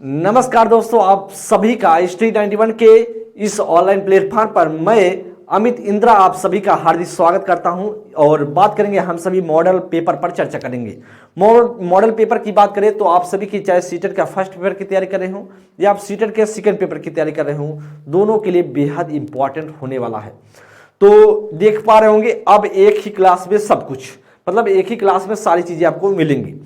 नमस्कार दोस्तों, आप सभी का स्ट्रीट 91 के इस ऑनलाइन प्लेटफॉर्म पर मैं अमित इंद्रा आप सभी का हार्दिक स्वागत करता हूं। और बात करेंगे, हम सभी मॉडल पेपर पर चर्चा करेंगे। मॉडल पेपर की बात करें तो आप सभी की, चाहे सीटेट का फर्स्ट पेपर की तैयारी कर रहे हो या आप सीटेट के सेकंड पेपर की तैयारी कर रहे हो, दोनों के लिए बेहद इंपॉर्टेंट होने वाला है। तो देख पा रहे होंगे, अब एक ही क्लास में सब कुछ, मतलब एक ही क्लास में सारी चीजें आपको मिलेंगी।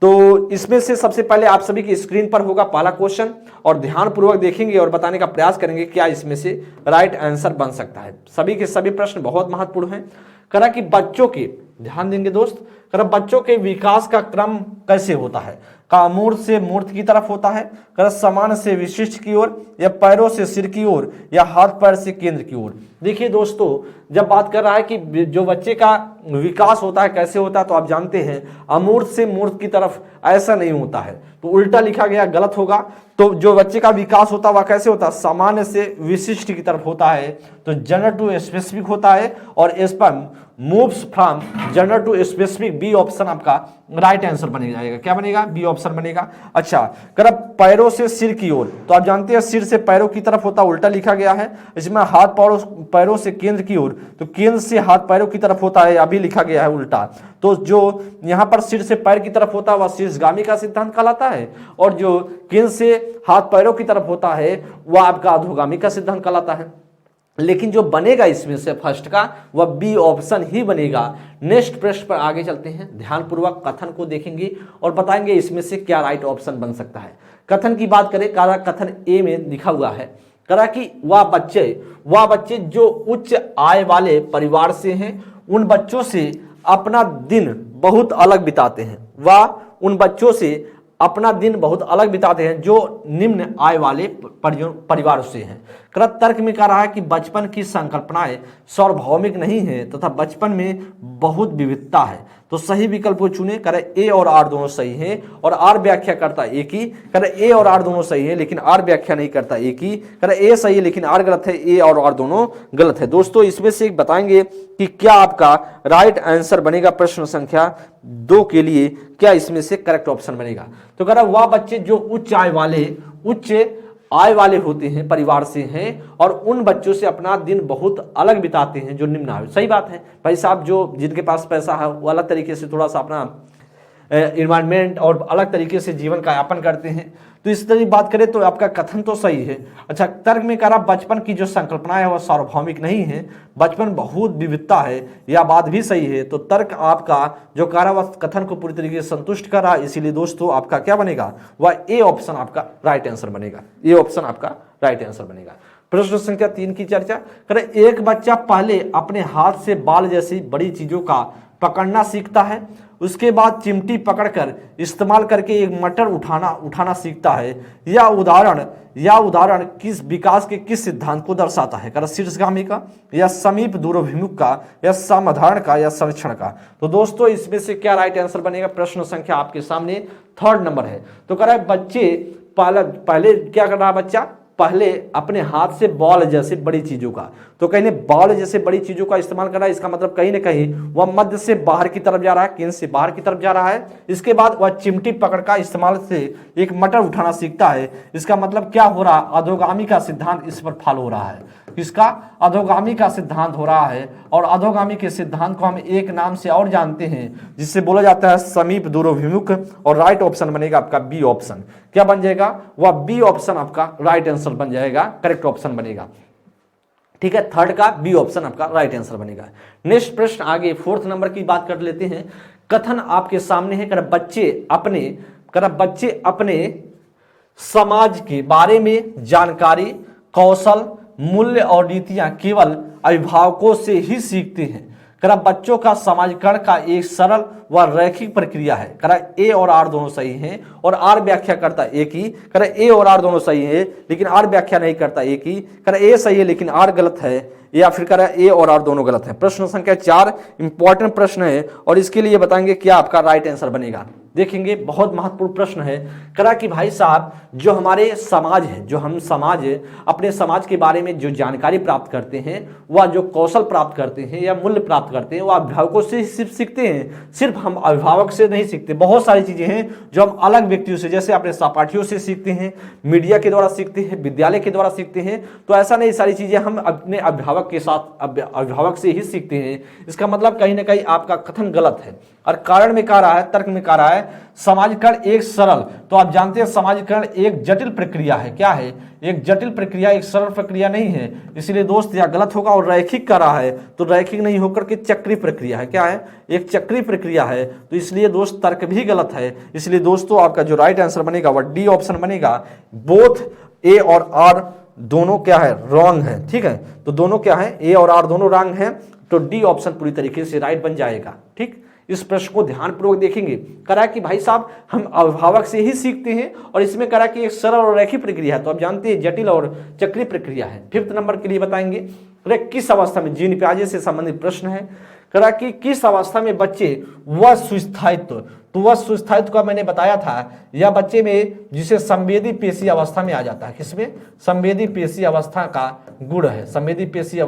तो इसमें से सबसे पहले आप सभी की स्क्रीन पर होगा पहला क्वेश्चन, और ध्यानपूर्वक देखेंगे और बताने का प्रयास करेंगे क्या इसमें से राइट आंसर बन सकता है। सभी के सभी प्रश्न बहुत महत्वपूर्ण हैं। करा कि बच्चों के, ध्यान देंगे दोस्त, करा बच्चों के विकास का क्रम कैसे होता है? का अमूर्त से मूर्त की तरफ होता है, करा सामान्य से विशिष्ट की ओर, या पैरों से सिर की ओर, या हाथ पैर से केंद्र की ओर। देखिए दोस्तों, जब बात कर रहा है कि जो बच्चे का विकास होता है कैसे होता है, तो आप जानते हैं अमूर्त से मूर्त की तरफ ऐसा नहीं होता है, तो उल्टा लिखा गया गलत होगा। तो जो बच्चे का विकास होता है वह कैसे होता है? सामान्य से विशिष्ट की तरफ होता है, तो जनरल टू स्पेसिफिक होता है। और इस पर moves from general to specific, B option आपका राइट आंसर बन जाएगा। क्या बनेगा? बी ऑप्शन बनेगा। अच्छा, कर पैरों से सिर की ओर, तो आप जानते हैं सिर से पैरों की तरफ होता है, उल्टा लिखा गया है। इसमें हाथ पैरों से केंद्र की ओर, तो केंद्र से हाथ पैरों की तरफ होता है, अभी लिखा गया है उल्टा। तो जो यहां पर सिर से पैर की तरफ होता है वह शीर्षगामी का सिद्धांत कहलाता है, और जो केंद्र से हाथ पैरों की तरफ होता है वह आपका अधोगामी का सिद्धांत कहलाता है। लेकिन जो बनेगा इसमें से फर्स्ट का, वह बी ऑप्शन ही बनेगा। नेक्स्ट प्रश्न पर आगे चलते हैं, ध्यानपूर्वक कथन को देखेंगे और बताएंगे इसमें से क्या राइट ऑप्शन बन सकता है। कथन की बात करें, कथन ए में लिखा हुआ है, करा कि वह बच्चे जो उच्च आय वाले परिवार से हैं, उन बच्चों से अपना दिन बहुत अलग बिताते हैं। वह उन बच्चों से अपना दिन बहुत अलग बिताते हैं जो निम्न आय वाले परिवार से हैं। तर्क में कह रहा है कि बचपन की संकल्पनाएं सार्वभौमिक नहीं है तथा बचपन में बहुत विविधता है, तो सही विकल्प को चुने। करे ए और आर दोनों सही हैं, और आर व्याख्या करता एक ही। करे ए और आर दोनों सही है लेकिन आर व्याख्या नहीं करता एक ही। करे ए सही है लेकिन आर गलत है, ए और आर दोनों गलत है। दोस्तों इसमें से बताएंगे कि क्या आपका राइट आंसर बनेगा प्रश्न संख्या 2 के लिए, क्या इसमें से करेक्ट ऑप्शन बनेगा। तो कह रहा वह बच्चे जो उच्च आय वाले होते हैं, परिवार से हैं, और उन बच्चों से अपना दिन बहुत अलग बिताते हैं जो निम्न आय। सही बात है भाई साहब, जो जिनके पास पैसा है वो अलग तरीके से थोड़ा सा अपना इन्वायरमेंट और अलग तरीके से जीवन का यापन करते हैं। तो इस तरह की बात करें तो आपका कथन तो सही है। अच्छा, तर्क में कह रहा बचपन की जो संकल्पना है वह सार्वभौमिक नहीं है, बचपन बहुत विविधता है, यह बात भी सही है। तो तर्क आपका जो कह रहा वह कथन को पूरी तरीके से संतुष्ट कर रहा, इसीलिए दोस्तों आपका क्या बनेगा? वह ए ऑप्शन आपका राइट आंसर बनेगा। ए ऑप्शन आपका राइट आंसर बनेगा। प्रश्न संख्या 3 की चर्चा करें। एक बच्चा पहले अपने हाथ से बाल जैसी बड़ी चीजों का पकड़ना सीखता है, उसके बाद चिमटी पकड़कर इस्तेमाल करके एक मटर उठाना सीखता है। यह उदाहरण किस विकास के किस सिद्धांत को दर्शाता है? कर शीर्षगामी का, या समीप दूरभिमुख का, या समाधान का, या संरक्षण का। तो दोस्तों इसमें से क्या राइट आंसर बनेगा? प्रश्न संख्या आपके सामने 3rd नंबर है। तो कह रहा है बच्चे पहले क्या कर रहा है? बच्चा पहले अपने हाथ से बॉल जैसे बड़ी चीजों का, तो कहीं बॉल जैसे बड़ी चीजों का इस्तेमाल कर रहा है, इसका मतलब कहीं ना कहीं वह मध्य से बाहर की तरफ जा रहा है, केंद्र से बाहर की तरफ जा रहा है। इसके बाद वह चिमटी पकड़ का इस्तेमाल से एक मटर उठाना सीखता है। इसका मतलब क्या हो रहा? अधोगामी का सिद्धांत इस पर फॉलो हो रहा है। इसका अधोगामी का सिद्धांत हो रहा है, और अधोगामी के सिद्धांत को हम एक नाम से और जानते हैं जिससे बोला जाता है समीप दूरभिमुख। और राइट ऑप्शन बनेगा आपका बी ऑप्शन। क्या बन जाएगा? वह बी ऑप्शन आपका राइट आंसर बन जाएगा, करेक्ट ऑप्शन बनेगा। ठीक है, 3rd का बी ऑप्शन आपका राइट आंसर बनेगा। नेक्स्ट प्रश्न आगे 4th नंबर की बात कर लेते हैं। कथन आपके सामने है, बच्चे अपने समाज के बारे में जानकारी, कौशल, मूल्य और नीतियां केवल अभिभावकों से ही सीखते हैं। बच्चों का समाजीकरण का एक सरल व रैखिक प्रक्रिया है। ए और आर दोनों सही हैं, और आर व्याख्या करता एक ही। ए और आर दोनों सही है लेकिन आर व्याख्या नहीं करता एक ही। ए सही है लेकिन आर गलत है, या फिर ए और आर दोनों गलत है। प्रश्न संख्या 4 इंपॉर्टेंट प्रश्न है, और इसके लिए बताएंगे क्या आपका राइट आंसर बनेगा। देखेंगे। बहुत महत्वपूर्ण प्रश्न है। करा कि भाई साहब जो हमारे समाज है, जो हम समाज अपने समाज के बारे में जो जानकारी प्राप्त करते हैं, वह जो कौशल प्राप्त करते हैं या मूल्य प्राप्त करते हैं, वह अभिभावकों से सिर्फ सीखते हैं। सिर्फ हम अभिभावक से नहीं सीखते, बहुत सारी चीजें हैं जो हम अलग व्यक्तियों से, जैसे अपने सहपाठियों से सीखते हैं, मीडिया के द्वारा सीखते हैं, विद्यालय के द्वारा सीखते हैं। तो ऐसा नहीं, सारी चीजें हम अपने अभिभावक के साथ, अभिभावक से ही सीखते हैं। इसका मतलब कहीं ना कहीं आपका कथन गलत है। और कारण में कह रहा है, तर्क में कह रहा है समाजीकरण एक सरल, तो आप जानते हैं समाजीकरण एक जटिल प्रक्रिया है। क्या है? एक जटिल प्रक्रिया, एक सरल प्रक्रिया नहीं है। इसलिए दोस्त यह गलत होगा। और रैखिक कर रहा है तो रैखिक नहीं होकर के चक्रीय प्रक्रिया है। क्या है? एक चक्रीय प्रक्रिया है। तो इसलिए दोस्त तर्क भी गलत है। इसलिए दोस्तों आपका जो राइट आंसर बनेगा वह डी ऑप्शन बनेगा। बोथ ए और आर दोनों क्या है? रॉन्ग है। ठीक है, तो दोनों क्या है? ए और आर दोनों रॉन्ग है। तो डी ऑप्शन पूरी तरीके से राइट बन जाएगा। ठीक, इस प्रश्न को ध्यानपूर्वक देखेंगे। करा कि भाई साहब हम अभिभावक से ही सीखते हैं, और इसमें करा कि एक सरल और रैखिक प्रक्रिया है। तो आप जानते हैं जटिल और चक्रीय प्रक्रिया है। 5th नंबर के लिए बताएंगे, किस अवस्था में, जीन प्याजे से संबंधित प्रश्न है। करा कि किस अवस्था में बच्चे वह सुस्थायित्व, तो वह सुस्थायित्व का मैंने बताया था, या बच्चे में जिसे संवेदी पेशी अवस्था में आ जाता है। किसमें? संवेदी पेशी अवस्था का गुण है। संवेदी पेशी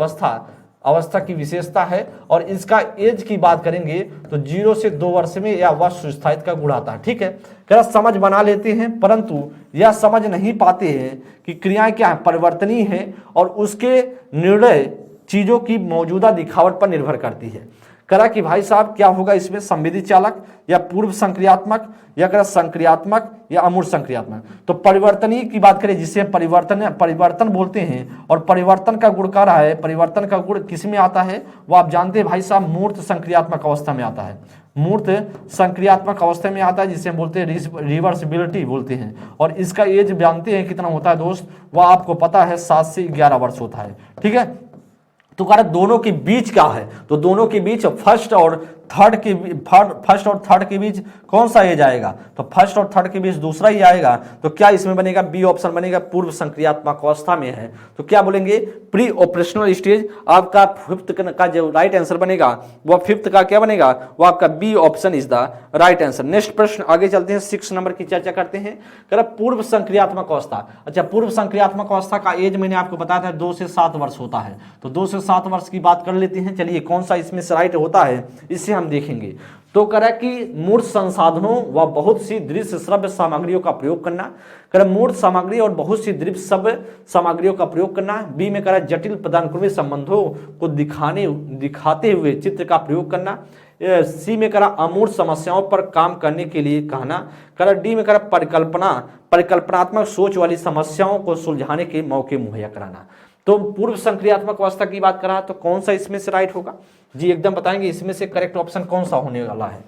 अवस्था की विशेषता है। और इसका एज की बात करेंगे तो 0 से 2 वर्ष में यह वह सुस्थायित्व का गुण आता है। ठीक है, क्या समझ बना लेते हैं, परंतु यह समझ नहीं पाते हैं कि क्रियाएं क्या है? परिवर्तनीय है, और उसके निर्णय चीजों की मौजूदा दिखावट पर निर्भर करती है। करा कि भाई साहब क्या होगा इसमें? संवेदी चालक या पूर्व संक्रियात्मक, या करा संक्रियात्मक या अमूर्त संक्रियात्मक। तो परिवर्तनीय की बात करें, जिसे परिवर्तन बोलते हैं, और परिवर्तन का गुण कह रहा है, परिवर्तन का गुण किस में आता है? वो आप जानते हैं भाई साहब, मूर्त संक्रियात्मक अवस्था में आता है। मूर्त संक्रियात्मक अवस्था में आता है, जिसे हम बोलते हैं रिवर्सिबिलिटी बोलते हैं। और इसका एज जानते हैं कितना होता है दोस्त? वह आपको पता है 7 से 11 वर्ष होता है। ठीक है, तो कह रहा दोनों के बीच क्या है? तो दोनों के बीच फर्स्ट और थर्ड के बीच कौन सा एज आएगा? तो फर्स्ट और थर्ड के बीच दूसरा ही आएगा। तो क्या इसमें बनेगा? बी ऑप्शन बनेगा, पूर्व संक्रियात्मक अवस्था में है। तो क्या बोलेंगे? Pre operational stage. आपका 5th का जो राइट आंसर बनेगा वह 5th का क्या बनेगा? वो आपका B option is the right answer. Next प्रश्न आगे चलते हैं, 6 नंबर की चर्चा करते हैं। कह रहा पूर्व संक्रियात्मक अवस्था। अच्छा, पूर्व संक्रियात्मक अवस्था का एज मैंने आपको बताया था 2 से 7 वर्ष होता है। तो 2 से 7 वर्ष की बात कर लेते हैं। चलिए कौन सा इसमें से राइट होता है इसे हम देखेंगे। तो करा कि मूर्त संसाधनों व बहुत सी दृश्य श्रव्य सामग्रियों का प्रयोग करना। करा मूर्त सामग्री और बहुत सी दृश्य श्रव्य सामग्रियों का प्रयोग करना। बी में करा जटिल पदानुक्रमिक संबंधों को दिखाते हुए चित्र का प्रयोग करना। सी में करा अमूर्त समस्याओं पर काम करने के लिए कहना। करा डी में करा परिकल्पनात्मक सोच वाली समस्याओं को सुलझाने के मौके मुहैया कराना। तो पूर्व संक्रियात्मक अवस्था की बात करा तो कौन सा इसमें से राइट होगा? जी एकदम बताएंगे इसमें से करेक्ट ऑप्शन कौन सा होने वाला है।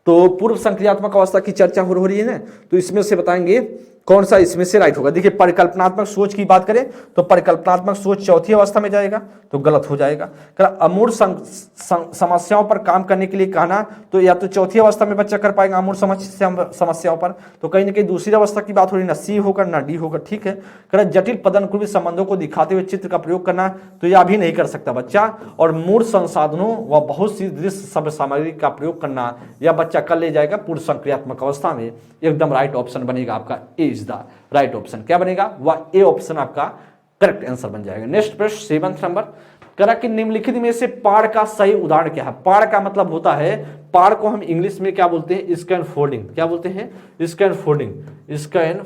तो पूर्व संक्रियात्मक अवस्था की चर्चा हो रही है ना, तो इसमें से बताएंगे कौन सा इसमें से राइट होगा। देखिए परिकल्पनात्मक सोच की बात करें तो परिकल्पनात्मक सोच चौथी अवस्था में जाएगा, तो गलत हो जाएगा। अमूर्त समस्याओं पर काम करने के लिए कहना, तो या तो चौथी अवस्था में बच्चा कर पाएगा अमूर्त समस्याओं पर, तो कहीं ना कहीं दूसरी अवस्था की बात हो रही, ना सी होगा ना डी होगा। ठीक है, जटिल पदानुक्रमिक संबंधों को दिखाते हुए चित्र का प्रयोग करना, तो यह भी नहीं कर सकता बच्चा। और मूर्त संसाधनों व बहुत सी दृश्य शब्द सामग्री का प्रयोग करना, यह बच्चा कर ले जाएगा पूर्व संक्रियात्मक अवस्था में। एकदम राइट ऑप्शन बनेगा आपका ए इज द राइट ऑप्शन। क्या बनेगा? वह ए ऑप्शन आपका करेक्ट आंसर बन जाएगा। नेक्स्ट प्रश्न 7th नंबर करा कि निम्नलिखित में से पाड़ का सही उदाहरण क्या है? पाड़ का मतलब होता है, पाड़ को हम इंग्लिश में क्या बोलते हैं? Scan folding. क्या बोलते हैं? स्कैन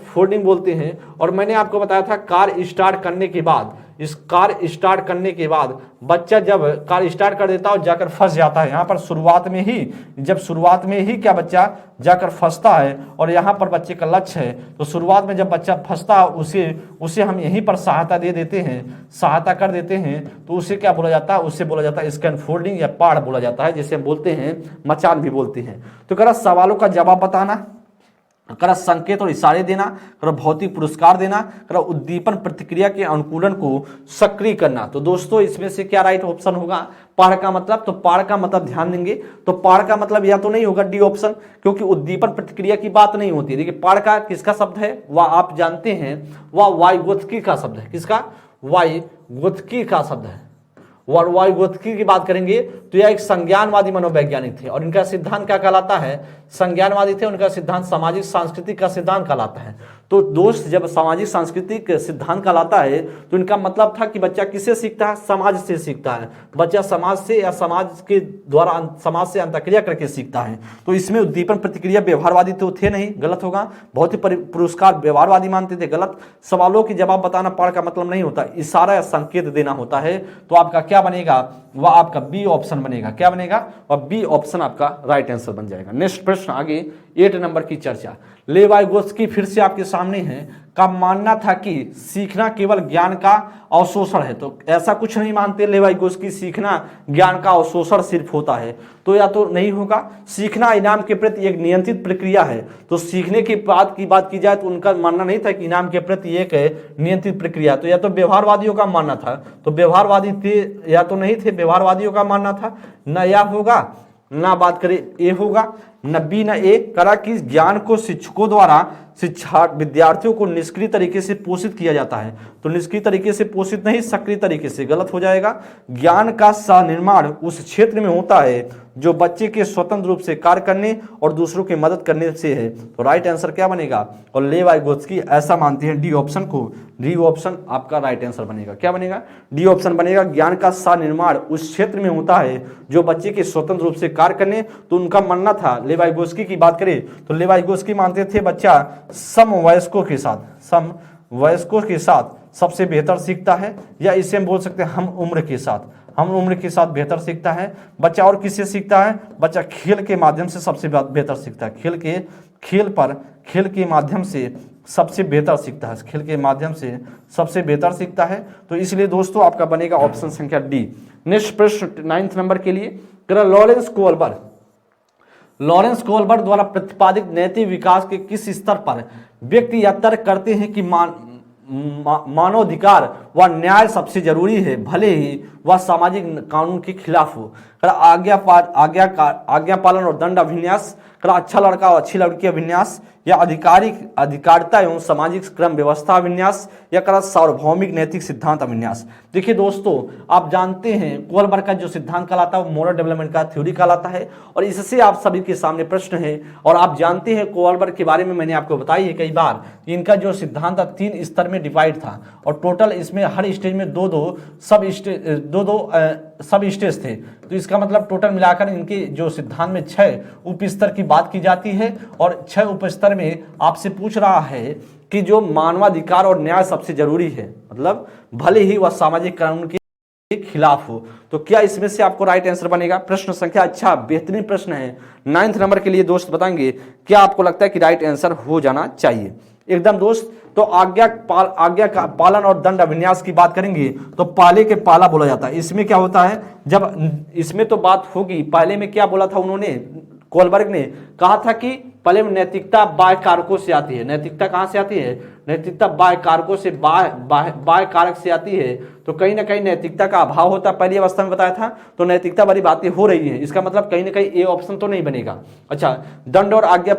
फोल्डिंग बोलते हैं। और मैंने आपको बताया था कार स्टार्ट करने के बाद, इस कार स्टार्ट करने के बाद बच्चा जब कार स्टार्ट कर देता है और जाकर फंस जाता है, यहाँ पर शुरुआत में ही क्या बच्चा जाकर फंसता है, और यहाँ पर बच्चे का लक्ष्य है। तो शुरुआत में जब बच्चा फंसता है उसे हम यहीं पर सहायता दे देते हैं, सहायता कर देते हैं, तो उसे क्या बोला जाता है? उससे बोला जाता है स्कैन फोल्डिंग या पाड़ बोला जाता है, जिसे हम बोलते हैं मचान भी बोलते हैं। तो करा सवालों का जवाब बताना, करा संकेत और इशारे देना, करा भौतिक पुरस्कार देना, करा उद्दीपन प्रतिक्रिया के अनुकूलन को सक्रिय करना। तो दोस्तों इसमें से क्या राइट ऑप्शन होगा? पाड़ का मतलब, तो पाड़ का मतलब ध्यान देंगे तो पाड़ का मतलब या तो नहीं होगा डी ऑप्शन, क्योंकि उद्दीपन प्रतिक्रिया की बात नहीं होती है। देखिए पाड़ का किसका शब्द है? वह आप जानते हैं, वह वाइगोत्स्की का शब्द है। किसका? वाइगोत्स्की का शब्द है। वाइगोत्स्की की बात करेंगे तो यह एक संज्ञानवादी मनोवैज्ञानिक थे और इनका सिद्धांत क्या कहलाता है, संज्ञानवादी थे। उनका सिद्धांत सामाजिक सांस्कृतिक का सिद्धांत कहलाता है। तो दोस्त, जब सामाजिक सांस्कृतिक सिद्धांत कहलाता है तो इनका मतलब था कि बच्चा किससे सीखता है, समाज से सीखता है। बच्चा समाज से या समाज के द्वारा समाज से अंतःक्रिया करके सीखता है। तो इसमें उद्दीपन प्रतिक्रिया व्यवहारवादी तो थे नहीं, गलत होगा। भौतिक पुरस्कार व्यवहारवादी मानते थे, गलत। सवालों की जवाब बताना पढ़ का मतलब नहीं होता, इशारा या संकेत देना होता है। तो आपका क्या बनेगा, वह आपका बी ऑप्शन बनेगा। क्या बनेगा, और बी ऑप्शन आपका राइट आंसर बन जाएगा। नेक्स्ट प्रश्न आगे 8 नंबर की चर्चा। लेवाइगोत्स्की फिर से आपके सामने है, का मानना था कि सीखना केवल ज्ञान का अवशोषण है। तो ऐसा कुछ नहीं मानते लेवाइगोत्स्की, सीखना ज्ञान का अवशोषण सिर्फ होता है। तो या तो नहीं होगा, सीखना इनाम के प्रति एक नियंत्रित प्रक्रिया है। तो सीखने की बात की जाए तो उनका मानना नहीं था कि इनाम के प्रति एक नियंत्रित प्रक्रिया। तो या तो व्यवहारवादियों का मानना था, तो व्यवहारवादी थे या तो नहीं थे, व्यवहारवादियों का मानना था। न या होगा, ना बात करें ए होगा, न बी न ए। करा कि ज्ञान को शिक्षकों द्वारा शिक्षा विद्यार्थियों को निष्क्रिय तरीके से पोषित किया जाता है। तो निष्क्रिय तरीके से पोषित नहीं, सक्रिय तरीके से, गलत हो जाएगा। ज्ञान का सह निर्माण उस क्षेत्र में होता है जो बच्चे के स्वतंत्र रूप से कार्य करने और दूसरों की मदद करने से है। तो राइट आंसर क्या बनेगा, और लेवाइगोत्स्की ऐसा मानते हैं डी ऑप्शन को। डी ऑप्शन आपका राइट आंसर बनेगा। क्या बनेगा, डी ऑप्शन बनेगा। ज्ञान का सह निर्माण उस क्षेत्र में होता है जो बच्चे के स्वतंत्र रूप से कार्य करने। तो उनका मानना था, लेवाइगोत्स्की की बात करें तो लेवाइगोत्स्की मानते थे बच्चा समवयस्कों के साथ सबसे बेहतर सीखता है, या इसे हम बोल सकते हैं हम उम्र के साथ बेहतर सीखता है। बच्चा और किससे सीखता है, बच्चा खेल के माध्यम से सबसे बेहतर सीखता है। खेल के माध्यम से सबसे बेहतर सीखता है, खेल के माध्यम से सबसे बेहतर सीखता है। तो इसलिए दोस्तों आपका बनेगा ऑप्शन संख्या डी। नेक्स्ट प्रश्न 9 नंबर के लिए, लॉरेंस कोलबर्ग द्वारा प्रतिपादित नैतिक विकास के किस स्तर पर व्यक्ति यह तर्क करते हैं कि मानवाधिकार व न्याय सबसे जरूरी है, भले ही वह सामाजिक कानून के खिलाफ हो। आज्ञा पालन और दंड अभिन्यास, अच्छा लड़का और अच्छी लड़की अभिन्यास, या अधिकारिता एवं सामाजिक क्रम व्यवस्था अभिन्यास, या सार्वभौमिक नैतिक सिद्धांत अभिन्यास। देखिए दोस्तों, आप जानते हैं कोलबर्ग का जो सिद्धांत कहलाता है वो मोरल डेवलपमेंट का थ्योरी कहलाता है, और इससे आप सभी के सामने प्रश्न है। और आप जानते हैं कोलबर्ग के बारे में मैंने आपको बताई है कई बार, इनका जो सिद्धांत था 3 स्तर में डिवाइड था, और टोटल इसमें हर स्टेज में दो सब स्टेज थे। तो इसका मतलब टोटल मिलाकर इनके जो सिद्धांत में 6 उप स्तर की बात की जाती है, और 6 उप स्तर में आपसे पूछ रहा है कि जो मानवाधिकार और न्याय सबसे जरूरी है, मतलब भले ही वह सामाजिक कानून के खिलाफ हो। तो क्या इसमें से आपको राइट आंसर बनेगा। प्रश्न संख्या अच्छा बेहतरीन प्रश्न है, 9 नंबर के लिए दोस्त बताएंगे क्या आपको लगता है कि राइट आंसर हो जाना चाहिए एकदम दोस्त। तो आज्ञा का पालन और दंड अभिन्यास की बात करेंगे तो पहले के पाला बोला जाता है। इसमें क्या होता है, जब इसमें तो बात होगी, पहले में क्या बोला था उन्होंने, कोलबर्ग ने कहा था कि पहले में नैतिकता बाह्य कारकों से आती है। नैतिकता कहां से आती है, नैतिकता बाह्य कारकों से, बाह्य कारक से आती है। तो कहीं ना कहीं नैतिकता का अभाव होता है, पहली अवस्था में बताया था। तो नैतिकता वाली बातें हो रही है, इसका मतलब कहीं ना कहीं ए ऑप्शन तो नहीं बनेगा। अच्छा, दंड और आज्ञा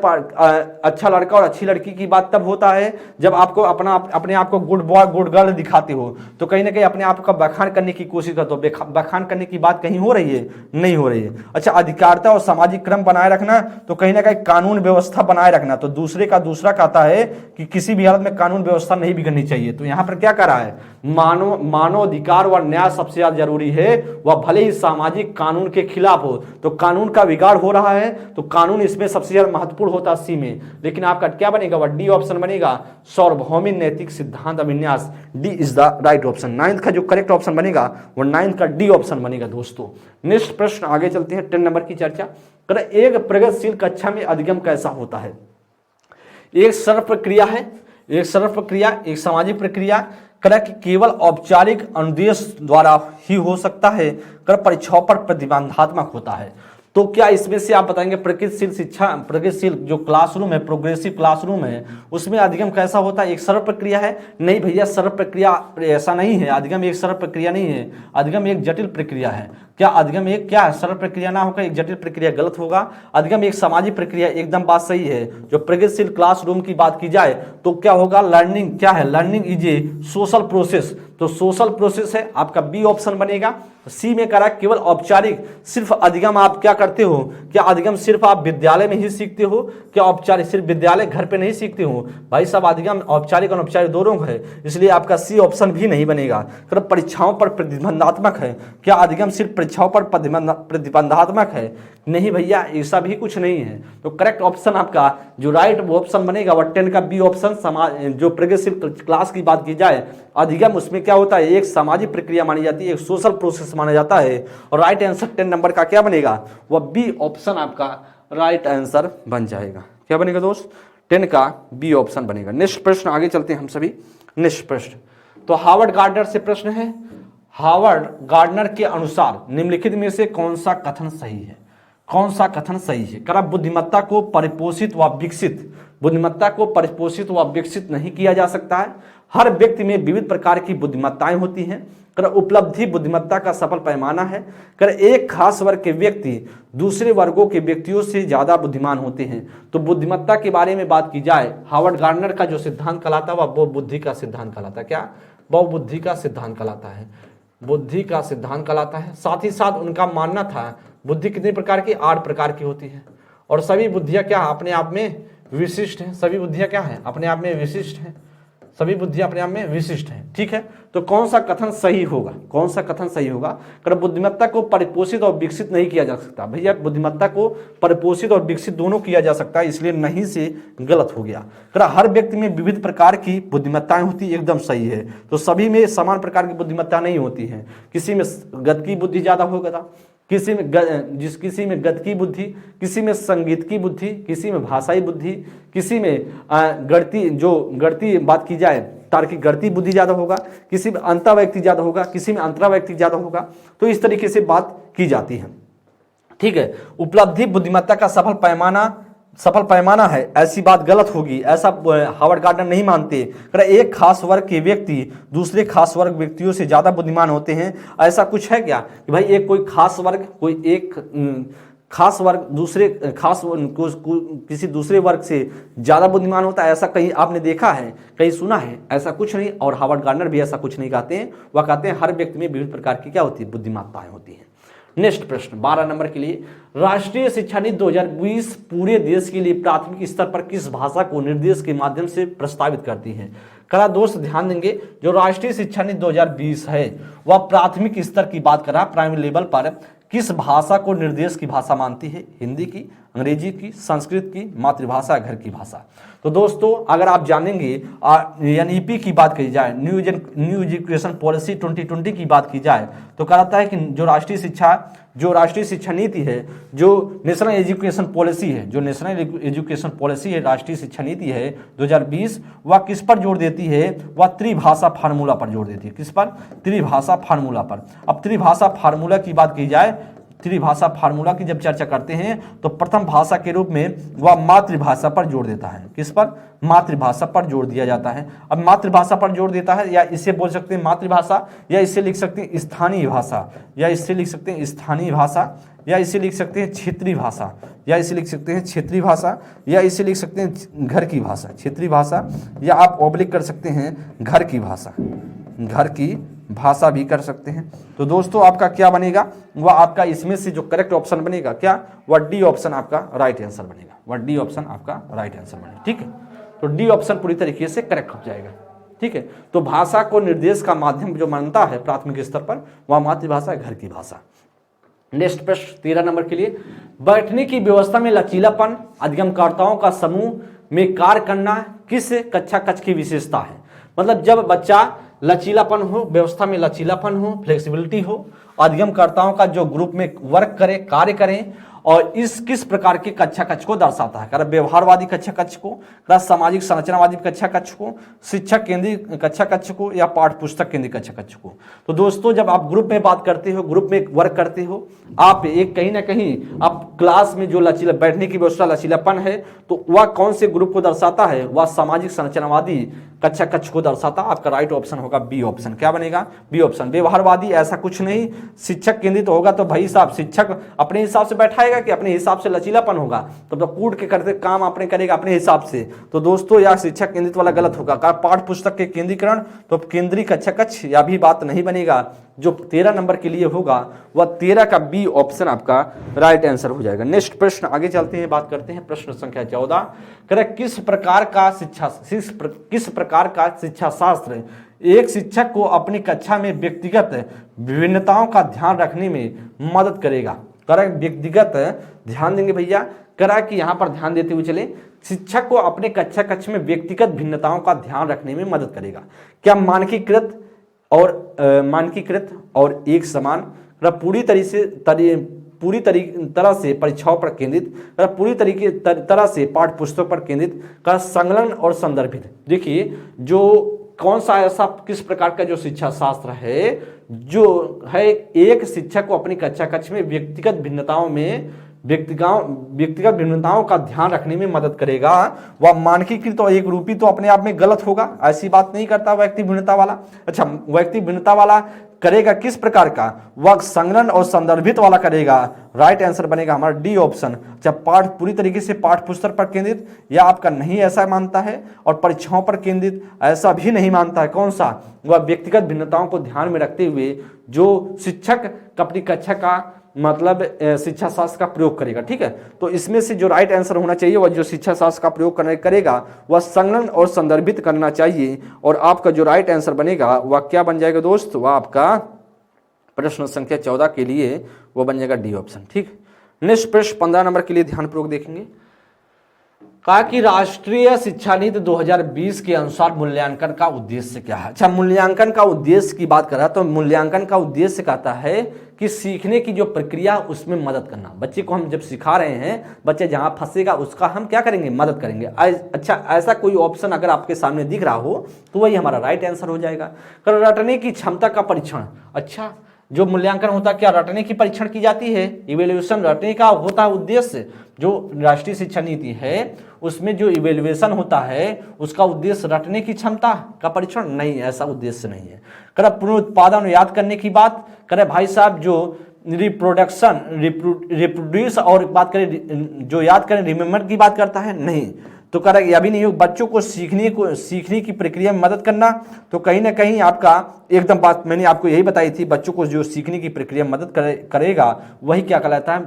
अच्छा लड़का और अच्छी लड़की की बात तब होता है जब आपको अपने आप को गुड बॉय गुड गर्ल दिखाते हो। तो कहीं ना कहीं अपने आप का बखान करने की कोशिश करते हो। बखान करने की बात कहीं हो रही है, नहीं हो रही है। अच्छा, अधिकारिता और सामाजिक क्रम बनाए रखना, तो कहीं ना कहीं कानून व्यवस्था बनाए रखना। तो दूसरे का दूसरा कहता है कि किसी भी हालत में कानून व्यवस्था नहीं बिगड़नी चाहिए। तो यहां पर क्या कर रहा है, मानवाधिकार व न्याय सबसे ज्यादा जरूरी है, वह भले ही सामाजिक कानून के खिलाफ हो। तो कानून का बिगाड़ हो रहा है, तो कानून इसमें सबसे ज्यादा महत्वपूर्ण होता है सी में। लेकिन आपका क्या बनेगा, वह डी ऑप्शन बनेगा, सार्वभौमिक नैतिक सिद्धांत अभिन्यास। D is the right option. 9th का जो करेक्ट ऑप्शन बनेगा वो 9th का डी ऑप्शन बनेगा दोस्तों। नेक्स्ट प्रश्न आगे चलते हैं, 10 नंबर की चर्चा। एक प्रगतिशील कक्षा में अधिगम कैसा होता है। एक सरल प्रक्रिया है, एक सामाजिक प्रक्रिया, कि केवल औपचारिक अनुदेश द्वारा ही हो सकता है, परीक्षाओं पर प्रतिबंधात्मक होता है। तो क्या इसमें से आप बताएंगे प्रगतिशील जो क्लासरूम है, प्रोग्रेसिव क्लासरूम है, उसमें अधिगम कैसा होता है। एक सरल प्रक्रिया है, नहीं भैया सरल प्रक्रिया ऐसा नहीं है। अधिगम एक सरल प्रक्रिया नहीं है, अधिगम एक जटिल प्रक्रिया है। क्या अधिगम एक क्या है, सरल प्रक्रिया ना होकर एक जटिल प्रक्रिया, गलत होगा। अधिगम एक सामाजिक प्रक्रिया, एकदम बात सही है। जो प्रगतिशील क्लासरूम की बात की जाए तो क्या होगा, लर्निंग क्या है, learning is a social process. तो तो सोशल प्रोसेस है, आपका बी ऑप्शन बनेगा। सी में करा केवल औपचारिक, सिर्फ अधिगम आप क्या करते हो, क्या अधिगम सिर्फ आप विद्यालय में ही सीखते हो, क्या औपचारिक सिर्फ विद्यालय घर पे नहीं सीखते हो, भाई साहब अधिगम औपचारिक और अनौपचारिक दोनों है, इसलिए आपका सी ऑप्शन भी नहीं बनेगा। परीक्षाओं पर प्रतिबंधात्मक है, क्या अधिगम सिर्फ परीक्षाओं पर प्रतिबंधात्मक है, नहीं भैया ऐसा भी कुछ नहीं है। तो करेक्ट ऑप्शन आपका जो राइट ऑप्शन बनेगा वह 10 का बी ऑप्शन। समाज जो प्रोग्रेसिव क्लास की बात की जाए, अधिगम उसमें क्या होता है, एक सामाजिक प्रक्रिया मानी जाती है, एक सोशल प्रोसेस माना जाता है, और राइट आंसर 10 नंबर का क्या बनेगा, वह बी ऑप्शन आपका राइट आंसर बन जाएगा। क्या बनेगा दोस्त, 10 का बी ऑप्शन बनेगा। नेक्स्ट प्रश्न आगे चलते हैं हम सभी। नेक्स्ट प्रश्न तो हार्वर्ड गार्डनर से प्रश्न है, हार्वर्ड गार्डनर के अनुसार निम्नलिखित में से कौन सा कथन सही है, कौन सा कथन सही है। करा बुद्धिमत्ता को परिपोषित व विकसित, बुद्धिमत्ता को परिपोषित व विकसित नहीं किया जा सकता है, हर व्यक्ति में विविध प्रकार की बुद्धिमत्ताएं होती हैं। कर उपलब्धि बुद्धिमत्ता का सफल पैमाना है। कर एक खास वर्ग के व्यक्ति दूसरे वर्गों के व्यक्तियों से ज्यादा बुद्धिमान होते हैं। तो बुद्धिमत्ता के बारे में बात की जाए, हार्वर्ड गार्डनर का जो सिद्धांत कहलाता है वह बुद्धि का सिद्धांत कहलाता है। क्या, वह बुद्धि का सिद्धांत कहलाता है, बुद्धि का सिद्धांत कहलाता है। साथ ही साथ उनका मानना था बुद्धि कितने प्रकार की, 8 प्रकार की होती है, और सभी बुद्धियां क्या अपने आप में विशिष्ट हैं, सभी बुद्धियां क्या है अपने आप में विशिष्ट हैं, सभी बुद्धियां अपने आप में विशिष्ट हैं। ठीक है, तो कौन सा कथन सही होगा, कौन सा कथन सही होगा। कर बुद्धिमत्ता को परिपोषित और विकसित नहीं किया जा सकता, भैया बुद्धिमत्ता को परिपोषित और विकसित दोनों किया जा सकता है, इसलिए नहीं से गलत हो गया। कर हर व्यक्ति में विविध प्रकार की बुद्धिमत्ताएं होती, एकदम सही है। तो सभी में समान प्रकार की बुद्धिमत्ता नहीं होती है, किसी में गत की बुद्धि ज्यादा होगा, किसी में किसी में गत की बुद्धि, किसी में संगीत की बुद्धि, किसी में भाषाई बुद्धि, किसी में गणती बात की जाए तार्किक गणती बुद्धि ज्यादा होगा, किसी में अंतर्वैयक्तिक ज्यादा होगा, किसी में अंतर्वैयक्तिक ज्यादा होगा। तो इस तरीके से बात की जाती है। ठीक है, उपलब्धि बुद्धिमत्ता का सफल पैमाना है, ऐसी बात गलत होगी, ऐसा हार्वर्ड गार्डनर नहीं मानते। एक खास वर्ग के व्यक्ति दूसरे खास वर्ग व्यक्तियों से ज्यादा बुद्धिमान होते हैं, ऐसा कुछ है क्या कि भाई एक कोई खास वर्ग, कोई एक खास वर्ग दूसरे खास किसी दूसरे वर्ग से ज्यादा बुद्धिमान होता है, ऐसा कहीं आपने देखा है, कहीं सुना है, ऐसा कुछ नहीं। और हार्वर्ड गार्डनर भी ऐसा कुछ नहीं कहते हैं, वह कहते हैं हर व्यक्ति में विभिन्न प्रकार की क्या होती है, बुद्धिमत्ताएं होती हैं। नेक्स्ट प्रश्न 12 नंबर के लिए, राष्ट्रीय शिक्षा नीति 2020 पूरे देश के लिए प्राथमिक स्तर पर किस भाषा को निर्देश के माध्यम से प्रस्तावित करती है। करा दोस्त ध्यान देंगे, जो राष्ट्रीय शिक्षा नीति 2020 है वह प्राथमिक स्तर की बात करा, प्राइमरी लेवल पर किस भाषा को निर्देश की भाषा मानती है, हिंदी की, अंग्रेजी की, संस्कृत की, मातृभाषा, घर की भाषा। तो दोस्तों अगर आप जानेंगे एनईपी की बात की जाए, न्यू एजुकेशन पॉलिसी 2020 की बात की जाए, तो कहता है कि जो राष्ट्रीय शिक्षा नीति है, जो नेशनल एजुकेशन पॉलिसी है, राष्ट्रीय शिक्षा नीति है 2020, वह किस पर जोर देती है, वह त्रिभाषा फार्मूला पर जोर देती है। किस पर, त्रिभाषा फार्मूला पर। अब त्रिभाषा फार्मूला की बात की जाए, त्रिभाषा फार्मूला की जब चर्चा करते हैं तो प्रथम भाषा के रूप में वह मातृभाषा पर जोर देता है। किस पर, मातृभाषा पर जोर दिया जाता है। अब मातृभाषा पर जोर देता है, या इसे बोल सकते हैं मातृभाषा, या इसे लिख सकते हैं स्थानीय भाषा, या इसे लिख सकते हैं स्थानीय भाषा, या इसे लिख सकते हैं क्षेत्रीय भाषा, या इसे लिख सकते हैं क्षेत्रीय भाषा, या इसे लिख सकते हैं घर की भाषा, क्षेत्रीय भाषा, या आप ऑब्लिक कर सकते हैं घर की भाषा, घर की भाषा भी कर सकते हैं। तो दोस्तों आपका क्या बनेगा, वह आपका इसमें से जो करेक्ट ऑप्शन बनेगा क्या, वह डी ऑप्शन आपका राइट आंसर बनेगा, वह डी ऑप्शन आपका राइट आंसर बनेगा। ठीक है, तो डी ऑप्शन पूरी तरीके से करेक्ट हो जाएगा। ठीक है, तो भाषा को निर्देश का माध्यम जो मानता है प्राथमिक स्तर पर, वह मातृभाषा, घर की भाषा। नेक्स्ट प्रश्न 13 नंबर के लिए, बैठने की व्यवस्था में लचीलापन अधिगमकर्ताओं का समूह में कार्य करना किस कक्षा कक्ष की विशेषता है। मतलब जब बच्चा लचीलापन हो, व्यवस्था में लचीलापन हो, फ्लेक्सिबिलिटी हो, अधिगमकर्ताओं का जो ग्रुप में वर्क करे, कार्य करें, और इस किस प्रकार के कक्षा कक्ष को दर्शाता है। कर व्यवहारवादी कक्षा कक्ष को, कर सामाजिक संरचनावादी कक्षा कक्ष को, शिक्षक केंद्रीय कक्षा कक्ष को, या पाठ्य पुस्तक केंद्रीय कक्षा कक्ष को। तो दोस्तों जब आप ग्रुप में बात करते हो, ग्रुप में वर्क करते हो, आप एक कहीं ना कहीं आप क्लास में जो लचीला बैठने की व्यवस्था लचीलापन है, तो वह कौन से ग्रुप को दर्शाता है, वह सामाजिक संरचनावादी कच्चा कच्छ को दर्शाता, आपका राइट ऑप्शन होगा बी ऑप्शन। क्या बनेगा? B option. व्यवहारवादी ऐसा कुछ नहीं, शिक्षक केंद्रित होगा तो भाई साहब शिक्षक अपने हिसाब से बैठाएगा कि अपने हिसाब से लचीलापन होगा, तो कूट के करते काम आपने करेगा अपने हिसाब से। तो दोस्तों यह शिक्षक केंद्रित वाला गलत होगा। पाठ पुस्तक के केंद्रीकरण, तो केंद्रीय कच्चा कच्छ, यह भी बात नहीं बनेगा। जो 13 नंबर के लिए होगा वह 13 का बी ऑप्शन आपका राइट आंसर हो जाएगा। नेक्स्ट प्रश्न आगे चलते हैं, बात करते हैं प्रश्न संख्या 14। किस प्रकार का शिक्षा शास्त्र एक शिक्षक को अपनी कक्षा में व्यक्तिगत विभिन्नताओं का ध्यान रखने में मदद करेगा? व्यक्तिगत ध्यान देंगे भैया, करा कि यहाँ पर ध्यान देते हुए चले, शिक्षक को अपने कक्षा कक्ष में व्यक्तिगत भिन्नताओं का ध्यान रखने में मदद करेगा। क्या मानकीकृत और एक समान, पूरी तरह से परीक्षाओं पर केंद्रित, पूरी तरह से पाठ्य पुस्तक पर केंद्रित, का संलग्न और संदर्भित। देखिए जो कौन सा ऐसा किस प्रकार का जो शिक्षा शास्त्र है जो है एक शिक्षक को अपनी कक्षा कक्ष में व्यक्तिगत भिन्नताओं का ध्यान रखने में मदद करेगा। वह मानकीकृत और एक रूपी तो अपने आप में गलत होगा, ऐसी बात नहीं करता व्यक्ति भिन्नता वाला। अच्छा, व्यक्ति भिन्नता वाला करेगा किस प्रकार का? वह संलग्न और संदर्भित वाला करेगा। राइट आंसर बनेगा हमारा डी ऑप्शन। जब पाठ पूरी तरीके से पाठ पुस्तक पर केंद्रित, या आपका नहीं ऐसा मानता है, और परीक्षाओं पर केंद्रित ऐसा भी नहीं मानता है। कौन सा? वह व्यक्तिगत भिन्नताओं को ध्यान में रखते हुए जो शिक्षक अपनी कक्षा का मतलब शिक्षा शास्त्र का प्रयोग करेगा। ठीक है, तो इसमें से जो राइट आंसर होना चाहिए वह जो शिक्षा शास्त्र का प्रयोग करेगा वह संलग्न और संदर्भित करना चाहिए। और आपका जो राइट आंसर बनेगा वह क्या बन जाएगा दोस्त? वह आपका प्रश्न संख्या 14 के लिए वह बन जाएगा डी ऑप्शन। ठीक, नेक्स्ट प्रश्न 15 नंबर के लिए ध्यानपूर्वक देखेंगे। कहा कि राष्ट्रीय शिक्षा नीति 2020 के अनुसार मूल्यांकन का उद्देश्य क्या है? अच्छा, मूल्यांकन का उद्देश्य की बात कर रहा है तो मूल्यांकन का उद्देश्य कहता है कि सीखने की जो प्रक्रिया उसमें मदद करना। बच्चे को हम जब सिखा रहे हैं, बच्चे जहां फंसेगा उसका हम क्या करेंगे? मदद करेंगे। अच्छा, ऐसा कोई ऑप्शन अगर आपके सामने दिख रहा हो तो वही हमारा राइट आंसर हो जाएगा। रटने की क्षमता का परीक्षण। अच्छा, जो मूल्यांकन होता है क्या रटने की परीक्षण की जाती है? इवेल्युएशन रटने का होता है उद्देश्य। जो राष्ट्रीय शिक्षा नीति है उसमें जो इवेल्युएशन होता है उसका उद्देश्य रटने की क्षमता का परीक्षण नहीं, ऐसा उद्देश्य नहीं है। करे पुनरुत्पादन याद करने की बात करे भाई साहब, जो रिप्रोड्यूस और बात करें, जो याद करें रिमेम्बर की बात करता है नहीं, तो कह रहा है अभी नहीं। बच्चों को सीखने की प्रक्रिया में मदद करना, तो कहीं ना कहीं आपका एकदम बात मैंने आपको यही बताई थी, बच्चों को जो सीखने की प्रक्रिया में मदद करेगा वही क्या कहलाता है?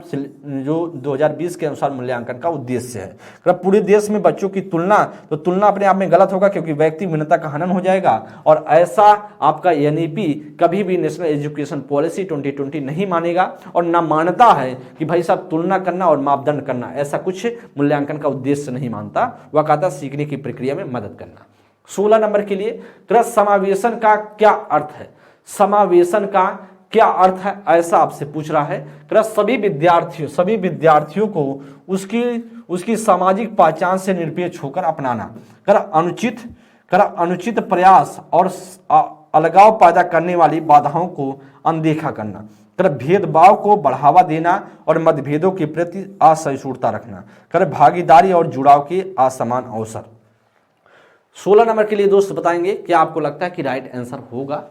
जो 2020 के अनुसार मूल्यांकन का उद्देश्य है। पूरे देश में बच्चों की तुलना, तो तुलना अपने आप में गलत होगा क्योंकि व्यक्ति भिन्नता का हनन हो जाएगा। और ऐसा आपका एनईपी कभी भी नेशनल एजुकेशन पॉलिसी 2020 नहीं मानेगा और ना मानता है कि भाई साहब तुलना करना और मापदंड करना, ऐसा कुछ मूल्यांकन का उद्देश्य नहीं मानता। वह कहता सीखने की प्रक्रिया में मदद करना। 16 नंबर के लिए समावेशन का क्या अर्थ है? समावेशन का क्या अर्थ है ऐसा आपसे पूछ रहा है। सभी विद्यार्थियों को उसकी सामाजिक पहचान से निरपेक्ष होकर अपनाना। अनुचित प्रयास और अलगाव पैदा करने वाली बाधाओं को अनदेखा करना। भेदभाव को बढ़ावा देना और मतभेदों के प्रति असहिष्णुता रखना। भागीदारी और जुड़ाव के असमान अवसर। 16 नंबर के लिए दोस्त बताएंगे क्या आपको लगता है कि राइट आंसर होगा?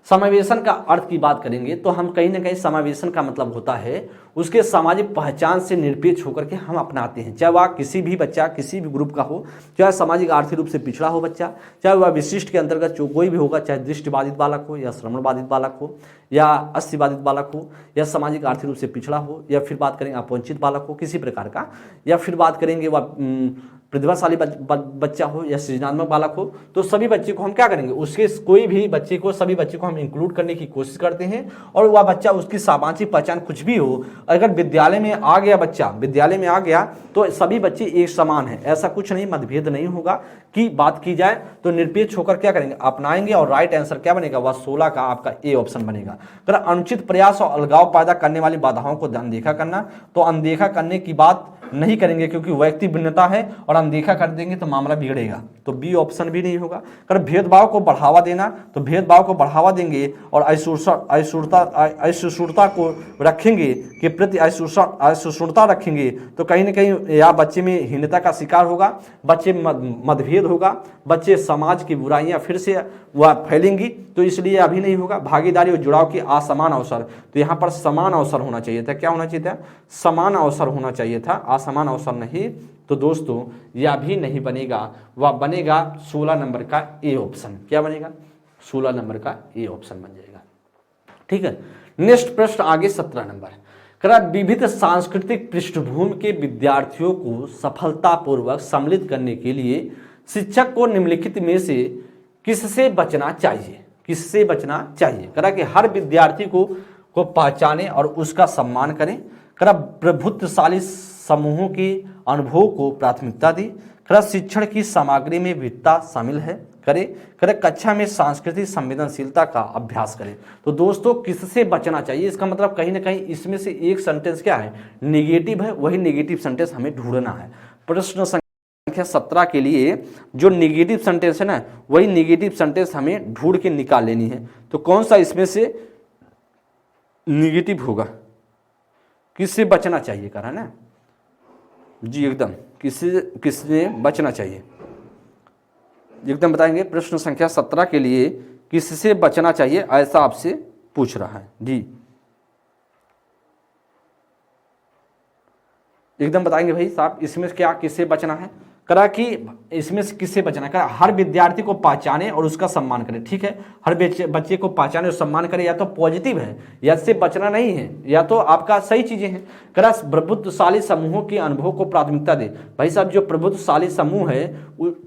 समावेशन का अर्थ की बात करेंगे तो हम कहीं ना कहीं समावेशन का मतलब होता है उसके सामाजिक पहचान से निरपेक्ष होकर के हम अपनाते हैं, चाहे वह किसी भी बच्चा किसी भी ग्रुप का हो, चाहे सामाजिक आर्थिक रूप से पिछड़ा हो बच्चा, चाहे वह विशिष्ट के अंतर्गत जो कोई भी होगा, चाहे दृष्टिबाधित बालक हो या श्रवण बाधित बालक हो या अस्थिबाधित बालक हो या सामाजिक आर्थिक रूप से पिछड़ा हो, या फिर बात करेंगे अपवंचित बालक हो किसी प्रकार का, या फिर बात करेंगे वह प्रतिभाशाली बच्चा हो या सृजनात्मक बालक हो, तो सभी बच्चे को हम क्या करेंगे? उसके कोई भी बच्चे को, सभी बच्चे को हम इंक्लूड करने की कोशिश करते हैं। और वह बच्चा उसकी सामाजिक पहचान कुछ भी हो, अगर विद्यालय में आ गया बच्चा, विद्यालय में आ गया तो सभी बच्चे एक समान है, ऐसा कुछ नहीं, मतभेद नहीं होगा कि बात की जाए तो निरपेक्ष होकर क्या करेंगे? अपनाएंगे। और राइट आंसर क्या बनेगा? वह 16 का आपका ए ऑप्शन बनेगा। अनुचित प्रयास और अलगाव पैदा करने वाली बाधाओं को अनदेखा करना, तो अनदेखा करने की बात नहीं करेंगे क्योंकि व्यक्ति भिन्नता है और अनदेखा कर देंगे तो मामला बिगड़ेगा। तो बी ऑप्शन भी नहीं होगा। अगर भेदभाव को बढ़ावा देना तो भेदभाव को बढ़ावा देंगे और असहिष्णुता को रखेंगे के प्रति असहिष्णुता रखेंगे तो कहीं ना कहीं या बच्चे में हीनता का शिकार होगा, बच्चे मतभेद होगा, बच्चे समाज की बुराइयां फिर से वह फैलेंगी। तो इसलिए अभी नहीं होगा। भागीदारी और जुड़ाव के असमान अवसर, तो यहाँ पर समान अवसर होना चाहिए था। क्या होना चाहिए था? समान अवसर होना चाहिए था, असमान अवसर नहीं। तो दोस्तों यह भी नहीं बनेगा, वह बनेगा 16 नंबर का ए ऑप्शन। क्या बनेगा? 16 नंबर का ए ऑप्शन बन जाएगा। ठीक है, नेक्स्ट प्रश्न आगे 17 नंबर। विविध सांस्कृतिक पृष्ठभूमि के विद्यार्थियों को सफलतापूर्वक सम्मिलित करने के लिए शिक्षक को निम्नलिखित में से किससे बचना चाहिए? किससे बचना चाहिए? कि हर विद्यार्थी को पहचाने और उसका सम्मान करें। प्रभुत्वशाली समूहों के अनुभव को प्राथमिकता दी। शिक्षण की सामग्री में विविधता शामिल है। कक्षा में सांस्कृतिक संवेदनशीलता का अभ्यास करें। तो दोस्तों किससे बचना चाहिए? इसका मतलब कहीं ना कहीं इसमें से एक सेंटेंस क्या है? नेगेटिव है। वही नेगेटिव सेंटेंस हमें ढूंढना है। प्रश्न संख्या 17 के लिए जो नेगेटिव सेंटेंस है ना, वही नेगेटिव सेंटेंस हमें ढूंढ के निकाल लेनी है। तो कौन सा इसमें से नेगेटिव होगा? किससे बचना चाहिए करा ना जी, एकदम किससे बचना चाहिए एकदम बताएंगे। प्रश्न संख्या 17 के लिए किससे बचना चाहिए ऐसा आपसे पूछ रहा है जी, एकदम बताएंगे भाई साहब। इसमें क्या किससे बचना है? कि इसमें से किससे बचना है? हर विद्यार्थी को पहचाने और उसका सम्मान करें। ठीक है, हर बच्चे को पहचाने और सम्मान करें, या तो पॉजिटिव है या इससे बचना नहीं है, या तो आपका सही चीजें हैं। प्रभुत्वशाली समूहों के अनुभव को प्राथमिकता दे। भाई साहब जो प्रभुत्वशाली समूह है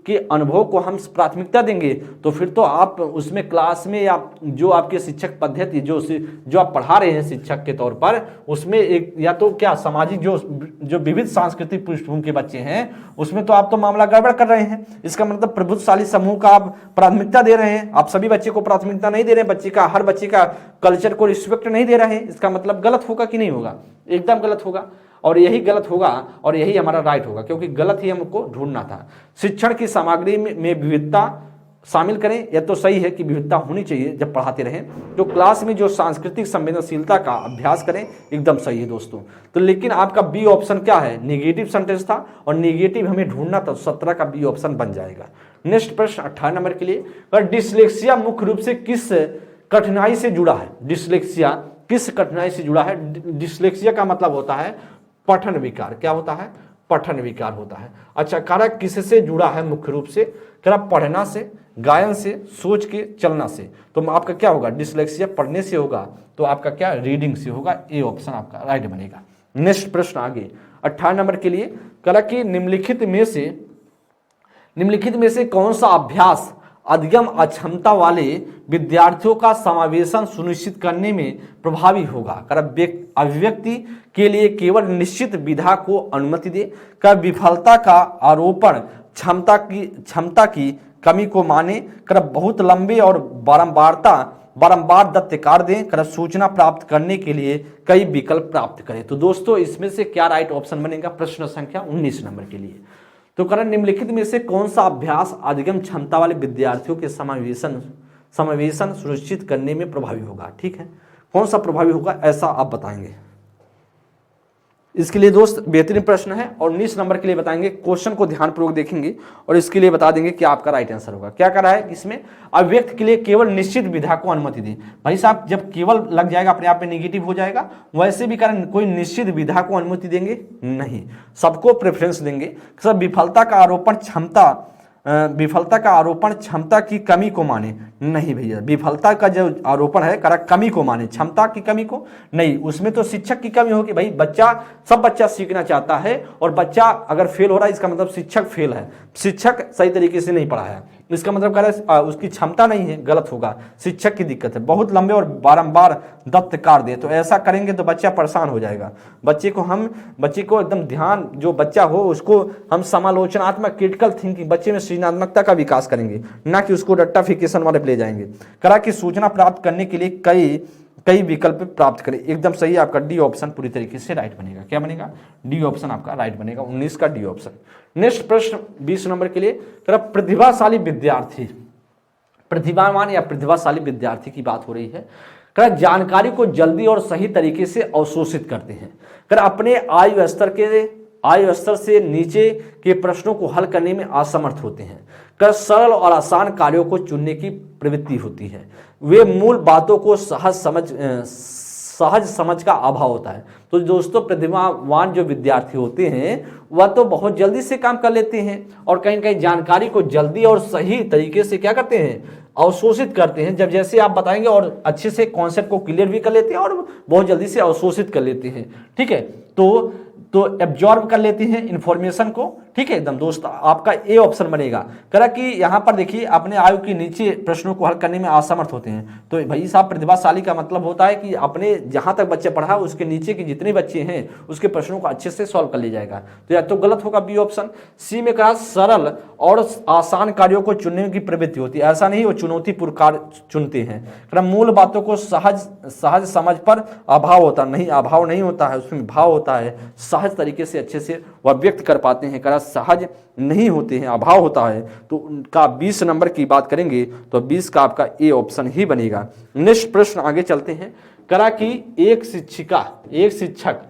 के अनुभव को हम प्राथमिकता देंगे तो फिर तो आप उसमें क्लास में या जो आपके शिक्षक पद्धति जो आप पढ़ा रहे हैं शिक्षक के तौर पर, उसमें एक या तो क्या सामाजिक जो विविध सांस्कृतिक पृष्ठभूमि के बच्चे हैं उसमें तो आप तो मामला गड़बड़ कर रहे हैं। इसका मतलब प्रभुत्वशाली समूह का आप प्राथमिकता दे रहे हैं, आप सभी बच्चे को प्राथमिकता नहीं दे रहे हैं, हर बच्चे का कल्चर को रिस्पेक्ट नहीं दे रहे हैं। इसका मतलब गलत होगा कि नहीं होगा? एकदम गलत होगा, और यही गलत होगा और यही हमारा राइट होगा, क्योंकि गलत ही हमको ढूंढना था। शिक्षण की सामग्री में विविधता शामिल करें। यह तो सही है कि विविधता होनी चाहिए जब पढ़ाते रहें। जो क्लास में जो सांस्कृतिक संवेदनशीलता का अभ्यास करें, एकदम सही है दोस्तों। तो लेकिन आपका बी ऑप्शन क्या है? नेगेटिव सेंटेंस था और नेगेटिव हमें ढूंढना था, 17 का बी ऑप्शन बन जाएगा। नेक्स्ट प्रश्न 18 नंबर के लिए, डिसलेक्सिया मुख्य रूप से किस कठिनाई से जुड़ा है? डिसलेक्सिया किस कठिनाई से जुड़ा है? डिसलेक्सिया का मतलब होता है पठन विकार। क्या होता है? पठन विकार होता है। अच्छा, कारक किससे जुड़ा है मुख्य रूप से? पढ़ना से, गायन से, सोच के, चलना से। तो आपका क्या होगा? डिसलेक्सिया पढ़ने से होगा, तो आपका क्या? रीडिंग से होगा। ए ऑप्शन आपका राइट बनेगा। नेक्स्ट प्रश्न आगे 18 नंबर के लिए, कि निम्नलिखित में से कौन सा अभ्यास अधिगम अक्षमता वाले विद्यार्थियों का समावेशन सुनिश्चित करने में प्रभावी होगा? अभिव्यक्ति के लिए केवल निश्चित विधा को अनुमति दे। विफलता का आरोपण क्षमता की कमी को माने। बहुत लंबे और बारंबार दत्तकार दें। सूचना प्राप्त करने के लिए कई विकल्प प्राप्त करें। तो दोस्तों इसमें से क्या राइट ऑप्शन बनेगा? प्रश्न संख्या 19 नंबर के लिए। तो निम्नलिखित में से कौन सा अभ्यास अधिगम क्षमता वाले विद्यार्थियों के समावेशन सुनिश्चित करने में प्रभावी होगा? ठीक है, कौन सा प्रभावी होगा ऐसा आप बताएंगे। इसके लिए दोस्त बेहतरीन प्रश्न है और 19 नंबर के लिए बताएंगे। क्वेश्चन को ध्यानपूर्वक देखेंगे और इसके लिए बता देंगे कि आपका राइट आंसर होगा। क्या कर रहा है इसमें? अभिव्यक्ति के लिए केवल निश्चित विधा को अनुमति दी। भाई साहब जब केवल लग जाएगा अपने आप में नेगेटिव हो जाएगा। वैसे भी कारण कोई निश्चित विधा को अनुमति देंगे नहीं, सबको प्रेफरेंस देंगे। सब विफलता का आरोपण क्षमता की कमी को माने नहीं। भैया विफलता का जो आरोपण है कमी को माने, क्षमता की कमी को नहीं। उसमें तो शिक्षक की कमी होगी। भाई सब बच्चा सीखना चाहता है और बच्चा अगर फेल हो रहा है इसका मतलब शिक्षक फेल है, शिक्षक सही तरीके से नहीं पढ़ाया। इसका मतलब कह रहा है उसकी क्षमता नहीं है, गलत होगा, शिक्षक की दिक्कत है। बहुत लंबे और बारंबार दत्तकार दे, तो ऐसा करेंगे तो बच्चा परेशान हो जाएगा। बच्चे को एकदम ध्यान, जो बच्चा हो उसको हम समालोचनात्मक क्रिटिकल थिंकिंग, बच्चे में सृजनात्मकता का विकास करेंगे, ना कि उसको रट्टाफिकेशन वाले ले जाएंगे। कि सूचना प्राप्त करने के लिए कई विकल्प प्राप्त करें। एकदम सही आपका डी ऑप्शन पूरी तरीके से राइट बनेगा। क्या बनेगा? डी ऑप्शन आपका राइट बनेगा, 19 का डी ऑप्शन। नेक्स्ट प्रश्न 20 नंबर के लिए, प्रतिभाशाली विद्यार्थी, प्रतिभावान या प्रतिभाशाली विद्यार्थी की बात हो रही है। जानकारी को जल्दी और सही तरीके से अवशोषित करते हैं। अपने आयु स्तर से नीचे के प्रश्नों को हल करने में असमर्थ होते हैं। सरल और आसान कार्यों को चुनने की प्रवृत्ति होती है। वे मूल बातों को सहज समझ का अभाव होता है। तो दोस्तों, प्रतिभावान जो विद्यार्थी होते हैं वह तो बहुत जल्दी से काम कर लेते हैं और कहीं न कहीं जानकारी को जल्दी और सही तरीके से क्या करते हैं? अवशोषित करते हैं। जब जैसे आप बताएंगे और अच्छे से कॉन्सेप्ट को क्लियर भी कर लेते हैं और बहुत जल्दी से अवशोषित कर लेते हैं। ठीक है, तो एब्जॉर्ब कर लेते हैं इंफॉर्मेशन को। ठीक है, एकदम दोस्त आपका ए ऑप्शन बनेगा। करा कि यहाँ पर देखिए, अपने आयु के नीचे प्रश्नों को हल करने में असमर्थ होते हैं। तो भाई साहब, प्रतिभाशाली का मतलब होता है कि अपने जहाँ तक बच्चे पढ़ा उसके नीचे के जितने बच्चे हैं उसके प्रश्नों को अच्छे से सॉल्व कर लिया जाएगा। तो या तो गलत होगा बी ऑप्शन। सी में कहा सरल और आसान कार्यों को चुनने की प्रवृत्ति होती है। ऐसा नहीं, वो चुनौतीपूर्ण कार्य चुनते हैं। मूल बातों को सहज समझ पर अभाव होता नहीं, अभाव नहीं होता है, उसमें भाव होता है। सहज तरीके से अच्छे से वह व्यक्त कर पाते हैं। सहज नहीं होते हैं, अभाव होता है। तो उनका 20 नंबर की बात करेंगे तो 20 का आपका ए ऑप्शन ही बनेगा। नेक्स्ट प्रश्न आगे चलते हैं। कि एक शिक्षक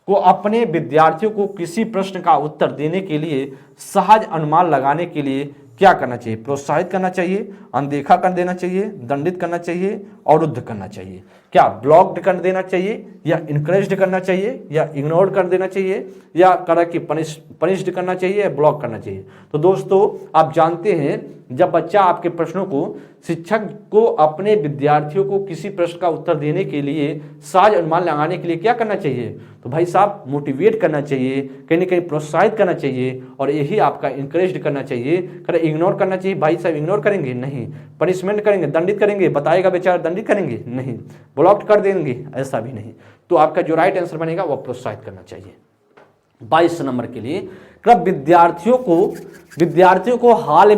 को अपने विद्यार्थियों को किसी प्रश्न का उत्तर देने के लिए सहज अनुमान लगाने के लिए क्या करना चाहिए? प्रोत्साहित करना चाहिए, अनदेखा कर देना चाहिए, दंडित करना चाहिए, अवरुद्ध करना चाहिए। क्या ब्लॉक्ड कर देना चाहिए या इनकरेज्ड करना चाहिए या इग्नोर कर देना चाहिए या कि पनिश्ड करना चाहिए या ब्लॉक करना चाहिए? तो दोस्तों, आप जानते हैं जब बच्चा आपके प्रश्नों को, शिक्षक को अपने विद्यार्थियों को किसी प्रश्न का उत्तर देने के लिए सहज अनुमान लगाने के लिए क्या करना चाहिए? तो भाई साहब, मोटिवेट करना चाहिए, कहीं ना कहीं प्रोत्साहित करना चाहिए और यही आपका इनकरेज करना चाहिए। इग्नोर करना चाहिए, भाई साहब इग्नोर करेंगे नहीं, पनिशमेंट करेंगे, दंडित करेंगे, बताएगा बेचारा दंडित करेंगे नहीं, ब्लॉक कर देंगे, ऐसा भी नहीं। तो आपका जो राइट आंसर बनेगा वह प्रोत्साहित करना चाहिए। 22 नंबर के लिए, विद्यार्थियों को हाल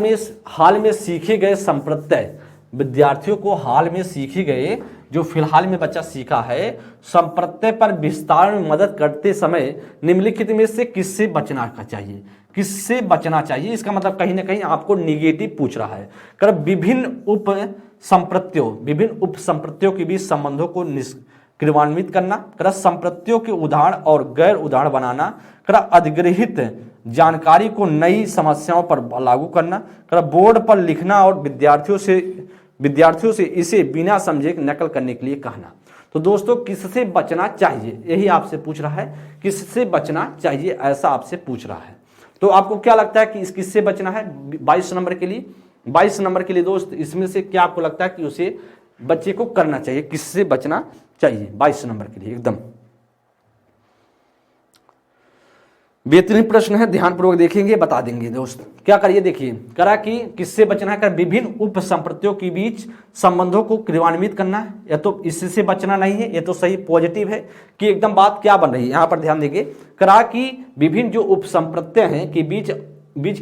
में सीखे गए संप्रत्यय, विद्यार्थियों को हाल में सीखे गए जो फिलहाल में बच्चा सीखा है संप्रत्यय पर विस्तार में मदद करते समय निम्नलिखित में से किससे बचना चाहिए? किससे बचना चाहिए? इसका मतलब कहीं ना कहीं आपको निगेटिव पूछ रहा है। विभिन्न उप संप्रत्ययों के बीच संबंधों को क्रियान्वित करना, संप्रत्ययों के उदाहरण और गैर उदाहरण बनाना, अधिग्रहित जानकारी को नई समस्याओं पर लागू करना, बोर्ड पर लिखना और विद्यार्थियों से इसे बिना समझे नकल करने के लिए कहना। तो दोस्तों, किससे बचना चाहिए यही आपसे पूछ रहा है, किससे बचना चाहिए ऐसा आपसे पूछ रहा है। तो आपको क्या लगता है कि इस किससे बचना है 22 नंबर के लिए? 22 नंबर के लिए दोस्त, इसमें से क्या आपको लगता है कि उसे बच्चे को करना चाहिए, किससे बचना चाहिए 22 नंबर के लिए? एकदम बेहतरीन प्रश्न है, ध्यानपूर्वक देखेंगे, बता देंगे दोस्त। क्या करिए, देखिए, कि किससे बचना है? विभिन्न उप संप्रत्ययों के बीच संबंधों को क्रियान्वित करना है, या तो इससे बचना नहीं है, ये तो सही पॉजिटिव है कि एकदम बात क्या बन रही है। यहां पर ध्यान देंगे, कि विभिन्न जो उप संप्रत्यय हैं के बीच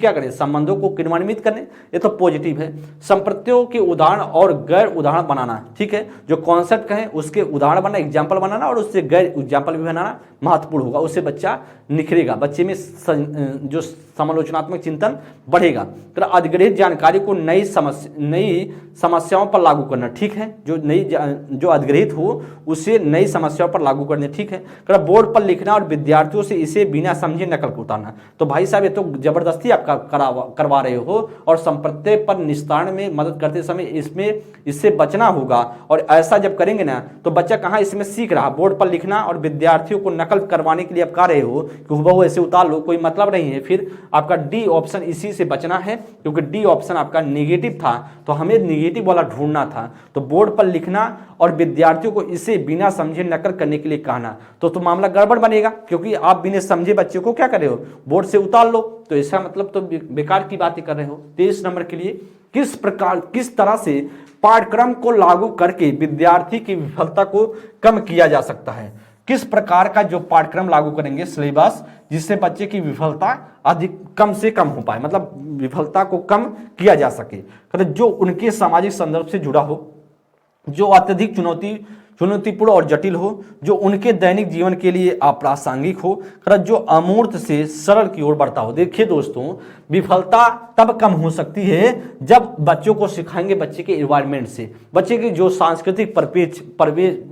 क्या करें? संबंधों को क्रियान्वित करने, ये तो पॉजिटिव है। संप्रत्ययों के उदाहरण और गैर उदाहरण बनाना, ठीक है, जो कॉन्सेप्ट कहें उसके उदाहरण बनाना, एग्जाम्पल बनाना और उससे गैर एग्जाम्पल भी बनाना महत्वपूर्ण होगा। उससे बच्चा निखरेगा, बच्चे में जो समालोचनात्मक चिंतन बढ़ेगा। अधिग्रहित जानकारी को नई समस्याओं पर लागू करना, ठीक है, जो अधिग्रहित हो उसे नई समस्याओं पर लागू करने, ठीक है। बोर्ड पर लिखना और विद्यार्थियों से इसे बिना समझे नकल को उतारना। तो भाई साहब, ये तो जबरदस्ती आपका करवा रहे हो और संप्रत्यय पर निस्तारण में मदद करते समय इससे बचना होगा। और ऐसा जब करेंगे ना तो बच्चा कहाँ इसमें सीख रहा? बोर्ड पर लिखना और विद्यार्थियों को नकल करवाने के लिए आप कह रहे हो कि हुबहू ऐसे उतार लो, कोई मतलब नहीं है। फिर आपका डी ऑप्शन इसी से बचना है, क्योंकि डी ऑप्शन आपका नेगेटिव था, तो हमें नेगेटिव वाला ढूंढना था। तो बोर्ड पर लिखना और विद्यार्थियों को इसे बिना समझे नकल करने के लिए कहना, तो मामला गड़बड़ बनेगा, क्योंकि आप बिना समझे बच्चे को क्या कर रहे हो? बोर्ड से उतार लो, तो इसका मतलब तो बेकार की बातें कर रहे हो। 23 नंबर के लिए, किस तरह से पाठ्यक्रम को लागू करके विद्यार्थी की विफलता को कम किया जा सकता है? किस प्रकार का जो पाठ्यक्रम लागू करेंगे, सिलेबस, जिससे बच्चे की विफलता कम से कम हो पाए, मतलब विफलता को कम किया जा सके, जो उनके सामाजिक संदर्भ से जुड़ा हो, जो अत्यधिक चुनौतीपूर्ण और जटिल हो, जो उनके दैनिक जीवन के लिए अप्रासंगिक हो, जो अमूर्त से सरल की ओर बढ़ता हो। देखिए दोस्तों, विफलता तब कम हो सकती है जब बच्चों को सिखाएंगे बच्चे के इन्वायरमेंट से, बच्चे की जो सांस्कृतिक परिवेश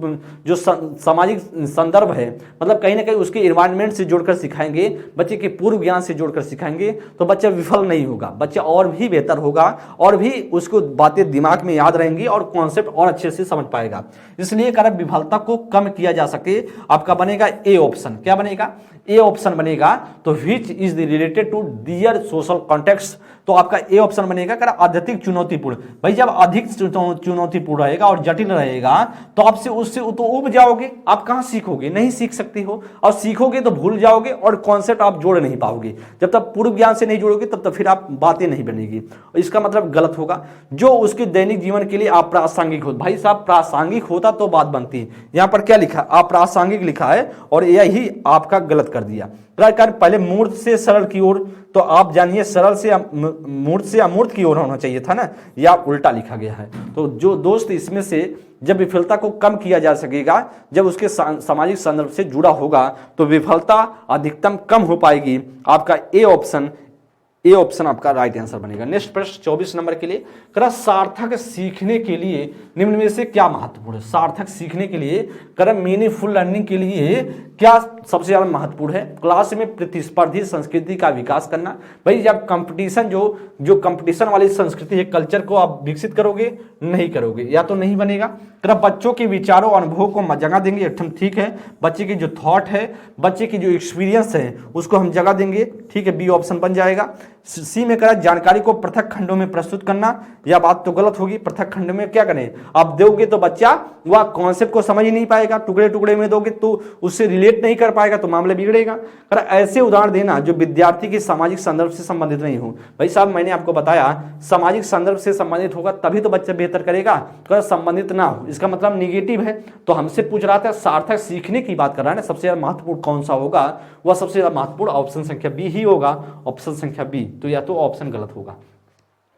जो सामाजिक संदर्भ है, मतलब कहीं ना कहीं उसके इन्वायरमेंट से जोड़कर सिखाएंगे, बच्चे के पूर्व ज्ञान से जोड़कर सिखाएंगे, तो बच्चा विफल नहीं होगा, बच्चा और भी बेहतर होगा और भी उसको बातें दिमाग में याद रहेंगी और कॉन्सेप्ट और अच्छे से समझ पाएगा। इसलिए कारण विफलता को कम किया जा सके, आपका बनेगा ए ऑप्शन। क्या बनेगा? ए ऑप्शन बनेगा। तो which is related to their social context, तो आपका ए ऑप्शन बनेगा। कर अत्यधिक चुनौतीपूर्ण, भाई जब अधिक चुनौतीपूर्ण रहेगा और जटिल रहेगा तो आपसे उससे तो उब जाओगे, आप कहां सीखोगे? नहीं सीख सकते हो, और सीखोगे तो भूल जाओगे और कॉन्सेप्ट आप जोड़ नहीं पाओगे। जब तक पूर्व ज्ञान से नहीं जोड़ोगे तब तक फिर आप बातें नहीं बनेगी, इसका मतलब गलत होगा। जो उसके दैनिक जीवन के लिए अप्रासंगिक हो, भाई साहब प्रासंगिक होता तो बात बनती है, यहां पर क्या लिखा? अप्रासंगिक लिखा है और यही आपका गलत कर दिया। पहले मूर्त से सरल की ओर, तो आप जानिए सरल से मूर्त से अमूर्त की ओर होना चाहिए था ना, या उल्टा लिखा गया है। तो जो दोस्त इसमें से जब विफलता को कम किया जा सकेगा, जब उसके सामाजिक संदर्भ से जुड़ा होगा, तो विफलता अधिकतम कम हो पाएगी। आपका ए ऑप्शन आपका राइट आंसर बनेगा। नेक्स्ट प्रश्न 24 नंबर के लिए, सार्थक सीखने के लिए निम्न में से क्या महत्वपूर्ण है? सार्थक सीखने के लिए मीनिंगफुल लर्निंग के लिए क्या सबसे ज्यादा महत्वपूर्ण है? क्लास में प्रतिस्पर्धी संस्कृति का विकास करना। भाई जब कंपटीशन जो कंपटीशन वाली संस्कृति है, कल्चर को आप विकसित करोगे? नहीं करोगे, या तो नहीं बनेगा। बच्चों के विचारों अनुभवों को जगह देंगे, ठीक है। बच्चे की जो थॉट है, बच्चे की जो एक्सपीरियंस है, उसको हम जगह देंगे, ठीक है, बी ऑप्शन बन जाएगा। सी में करा जानकारी को पृथक खंडों में प्रस्तुत करना, यह बात तो गलत होगी। पृथक खंड में क्या करें? आप दोगे तो बच्चा वह कॉन्सेप्ट को समझ ही नहीं पाएगा, टुकड़े टुकड़े में दोगे तो उससे रिलेट नहीं कर पाएगा, तो मामले बिगड़ेगा। ऐसे उदाहरण देना जो विद्यार्थी के सामाजिक संदर्भ से संबंधित नहीं हो। भाई साहब मैंने आपको बताया सामाजिक संदर्भ से संबंधित होगा तभी तो बच्चा बेहतर करेगा, अगर संबंधित ना हो इसका मतलब निगेटिव है। तो हमसे पूछ रहा था सार्थक सीखने की बात कर रहा है ना, सबसे ज्यादा महत्वपूर्ण कौन सा होगा? वह सबसे ज्यादा महत्वपूर्ण ऑप्शन संख्या बी ही होगा, ऑप्शन संख्या बी। तो या तो ऑप्शन गलत होगा,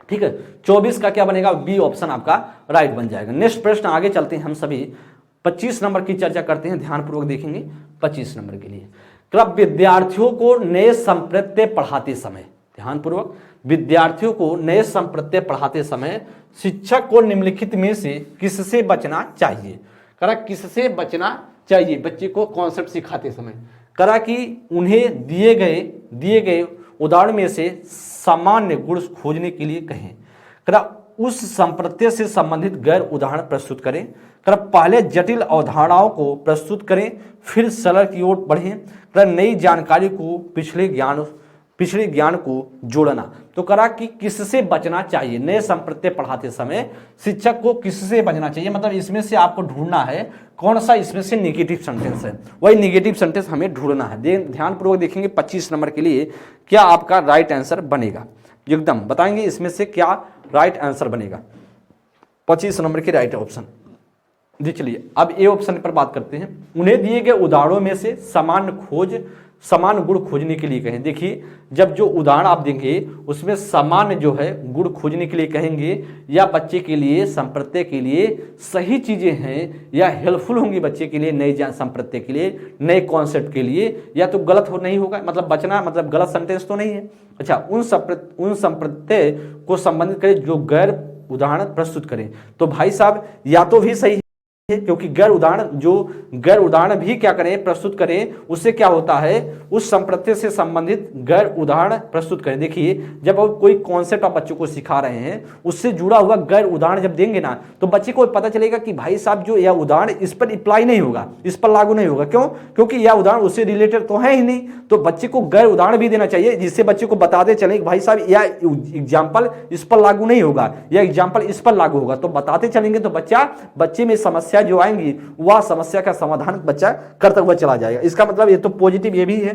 ठीक है। 24 का क्या बनेगा? बी ऑप्शन आपका राइट बन जाएगा। नेक्स्ट प्रश्न आगे चलते हैं, हम सभी 25 नंबर की चर्चा करते हैं, ध्यानपूर्वक देखेंगे 25 नंबर के लिए। विद्यार्थियों को नए संप्रत्यय पढ़ाते समय, ध्यानपूर्वक, विद्यार्थियों को नए संप्रत्यय पढ़ाते समय शिक्षक को निम्नलिखित में से किससे बचना चाहिए? किससे बचना चाहिए बच्चे को कॉन्सेप्ट सिखाते समय? कि उन्हें दिए गए उदाहरण में से सामान्य गुण खोजने के लिए कहें। उस संप्रत्यय से संबंधित गैर उदाहरण प्रस्तुत करें। पहले जटिल अवधारणाओं को प्रस्तुत करें, फिर सरल की ओर बढ़ें। नई जानकारी को पिछले ज्ञान को जोड़ना। तो कि किससे बचना चाहिए? नए संप्रत्यय पढ़ाते समय शिक्षक को किससे बचना चाहिए, मतलब इसमें से आपको ढूंढना है कौन सा इसमें से नेगेटिव सेंटेंस है, वही नेगेटिव सेंटेंस हमें ढूंढना है। ध्यानपूर्वक देखेंगे 25 नंबर के लिए क्या आपका राइट आंसर बनेगा, एकदम बताएंगे इसमें से क्या राइट आंसर बनेगा। 25 नंबर के राइट ऑप्शन देख चलिए। अब ए ऑप्शन पर बात करते हैं। उन्हें दिए गए उदाहरणों में से समान गुण खोजने के लिए कहें। देखिए जब जो उदाहरण आप देंगे उसमें समान जो है गुण खोजने के लिए कहेंगे, या बच्चे के लिए संप्रत्यय के लिए सही चीजें हैं या हेल्पफुल होंगी बच्चे के लिए, नए संप्रत्यय के लिए, नए कॉन्सेप्ट के लिए, या तो गलत नहीं होगा, मतलब बचना मतलब गलत सेंटेंस तो नहीं है। अच्छा, उन संप्रत्यय को संबंधित करें जो गैर उदाहरण प्रस्तुत करें। तो भाई साहब या तो भी सही है, क्योंकि गैर उदाहरण भी क्या करें? प्रस्तुत करें। उससे क्या होता है? उस संप्रत्यय से संबंधित गैर उदाहरण प्रस्तुत करें। देखिए जब आप कोई कॉन्सेप्ट आप बच्चों को सिखा रहे हैं, उससे जुड़ा हुआ गैर उदाहरण जब देंगे ना, तो बच्चे को पता चलेगा कि भाई साहब जो यह उदाहरण इस पर अप्लाई नहीं होगा, इस पर लागू नहीं होगा। क्यों? क्योंकि यह उदाहरण उससे रिलेटेड तो है ही नहीं। तो बच्चे को गैर उदाहरण भी देना चाहिए, जिससे बच्चे को बताते चले कि भाई साहब यह एग्जाम्पल इस पर लागू नहीं होगा, यह एग्जाम्पल इस पर लागू होगा। तो बताते चलेंगे तो बच्चे में समस्या जो आएंगी वह समस्या का समाधान बच्चा करता हुआ चला जाएगा। इसका मतलब ये तो पॉजिटिव ये भी है,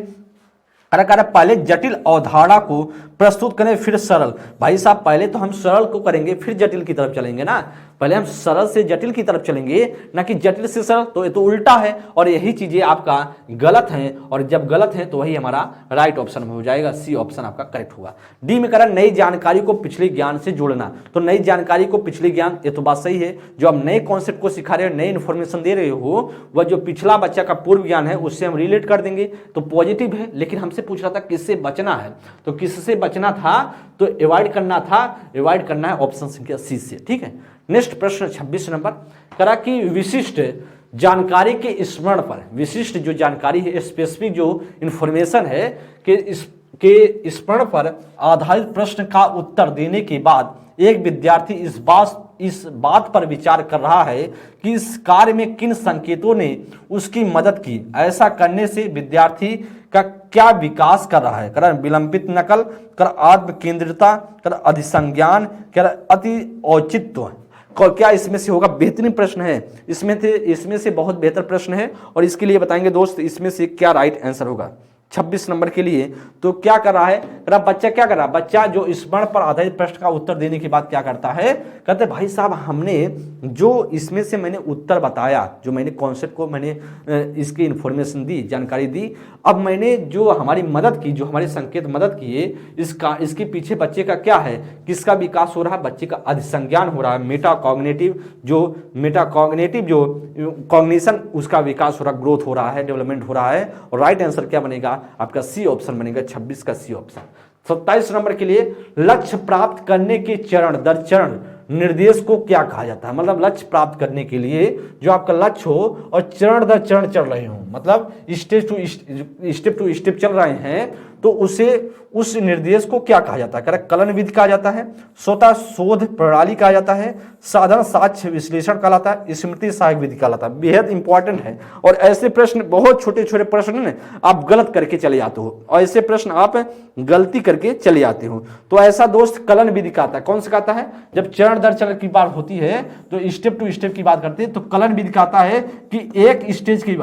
पहले जटिल अवधारणा को प्रस्तुत करें फिर सरल। भाई साहब पहले तो हम सरल को करेंगे फिर जटिल की तरफ चलेंगे ना, पहले हम सरल से जटिल की तरफ चलेंगे ना कि जटिल से सरल, तो ये तो उल्टा है और यही चीजें आपका गलत हैं, और जब गलत है तो वही हमारा राइट ऑप्शन में हो जाएगा, सी ऑप्शन आपका करेक्ट होगा। डी में करा नई जानकारी को पिछले ज्ञान से जोड़ना, तो नई जानकारी को पिछले ज्ञान, ये तो बात सही है, जो आप नए कॉन्सेप्ट को सिखा रहे हो, नई इन्फॉर्मेशन दे रहे हो, वह जो पिछला बच्चा का पूर्व ज्ञान है उससे हम रिलेट कर देंगे, तो पॉजिटिव है। लेकिन हमसे पूछ रहा था किससे बचना है, तो किससे बचना था, तो अवॉइड करना था, अवॉइड करना है ऑप्शन संख्या सी से। ठीक है, नेक्स्ट प्रश्न 26 नंबर करा कि विशिष्ट जानकारी के स्मरण पर, विशिष्ट जो जानकारी है, स्पेसिफिक जो इंफॉर्मेशन है के स्मरण पर आधारित प्रश्न का उत्तर देने के बाद एक विद्यार्थी इस बात पर विचार कर रहा है कि इस कार्य में किन संकेतों ने उसकी मदद की। ऐसा करने से विद्यार्थी का क्या विकास कर रहा है, कर विलंबित नकल, कर आत्म केंद्रिता, कर अधिसंज्ञान, कर अति औचित्य, क्या इसमें से होगा। बेहतरीन प्रश्न है, इसमें से बहुत बेहतर प्रश्न है, और इसके लिए बताएंगे दोस्त इसमें से क्या राइट आंसर होगा 26 नंबर के लिए। तो क्या कर रहा है, बच्चा क्या कर रहा है, बच्चा जो स्मरण पर आधारित प्रश्न का उत्तर देने के बाद क्या करता है, कहते भाई साहब हमने जो इसमें से मैंने उत्तर बताया, जो मैंने कॉन्सेप्ट को मैंने इसकी इंफॉर्मेशन दी, जानकारी दी, अब मैंने जो हमारी मदद की, जो हमारे संकेत मदद किए, इसके पीछे बच्चे का क्या है, किसका विकास हो रहा है, बच्चे का अधिसंज्ञान हो रहा है, मेटाकॉग्निटिव जो कॉग्निशन उसका विकास हो रहा, ग्रोथ हो रहा है, डेवलपमेंट हो रहा है। और राइट आंसर क्या बनेगा आपका, सी ऑप्शन बनेगा, 26 का सी ऑप्शन। 27 नंबर के लिए लक्ष्य प्राप्त करने के चरण दर चरण निर्देश को क्या कहा जाता है, मतलब लक्ष्य प्राप्त करने के लिए जो आपका लक्ष्य हो और चरण दर चरण चल रहे हो, मतलब स्टेप टू स्टेप चल रहे हैं, तो उस निर्देश को क्या कहा जाता है, कलन विधि कहा जाता है, स्वतः शोध प्रणाली कहा जाता है, साधन साक्ष्य विश्लेषण कहलाता है, स्मृति सहायक विधि कहलाता है। बेहद इंपॉर्टेंट है, और ऐसे प्रश्न बहुत छोटे छोटे प्रश्न ने आप गलत करके चले जाते हो, और ऐसे प्रश्न आप गलती करके चले जाते हो। तो ऐसा दोस्त कलन विधि कहता है, कौन सा कहता है, जब चरण दर चरण की बात होती है तो स्टेप टू स्टेप की बात करते हैं, तो कलन विधि कहता है कि एक स्टेज के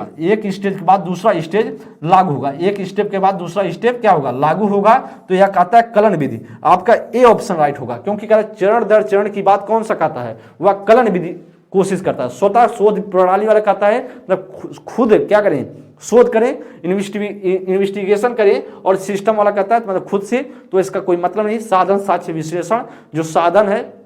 बाद दूसरा स्टेज लागू होगा, एक स्टेप के बाद दूसरा स्टेप क्या होगा, लागू होगा, तो यह कहता है कलन विधि। आपका ए ऑप्शन राइट होगा, क्योंकि कहता है चरण दर चरण की बात कौन सा कहता है, वह कलन विधि कोशिश करता है। स्वतः शोध प्रणाली वाला कहता है मतलब खुद क्या करें, शोध करें, इन्वेस्टिगेशन करें, और सिस्टम वाला कहता है मतलब खुद से, तो इसका कोई मतलब नहीं। साधन साक्ष्य विश्लेषण, जो साधन है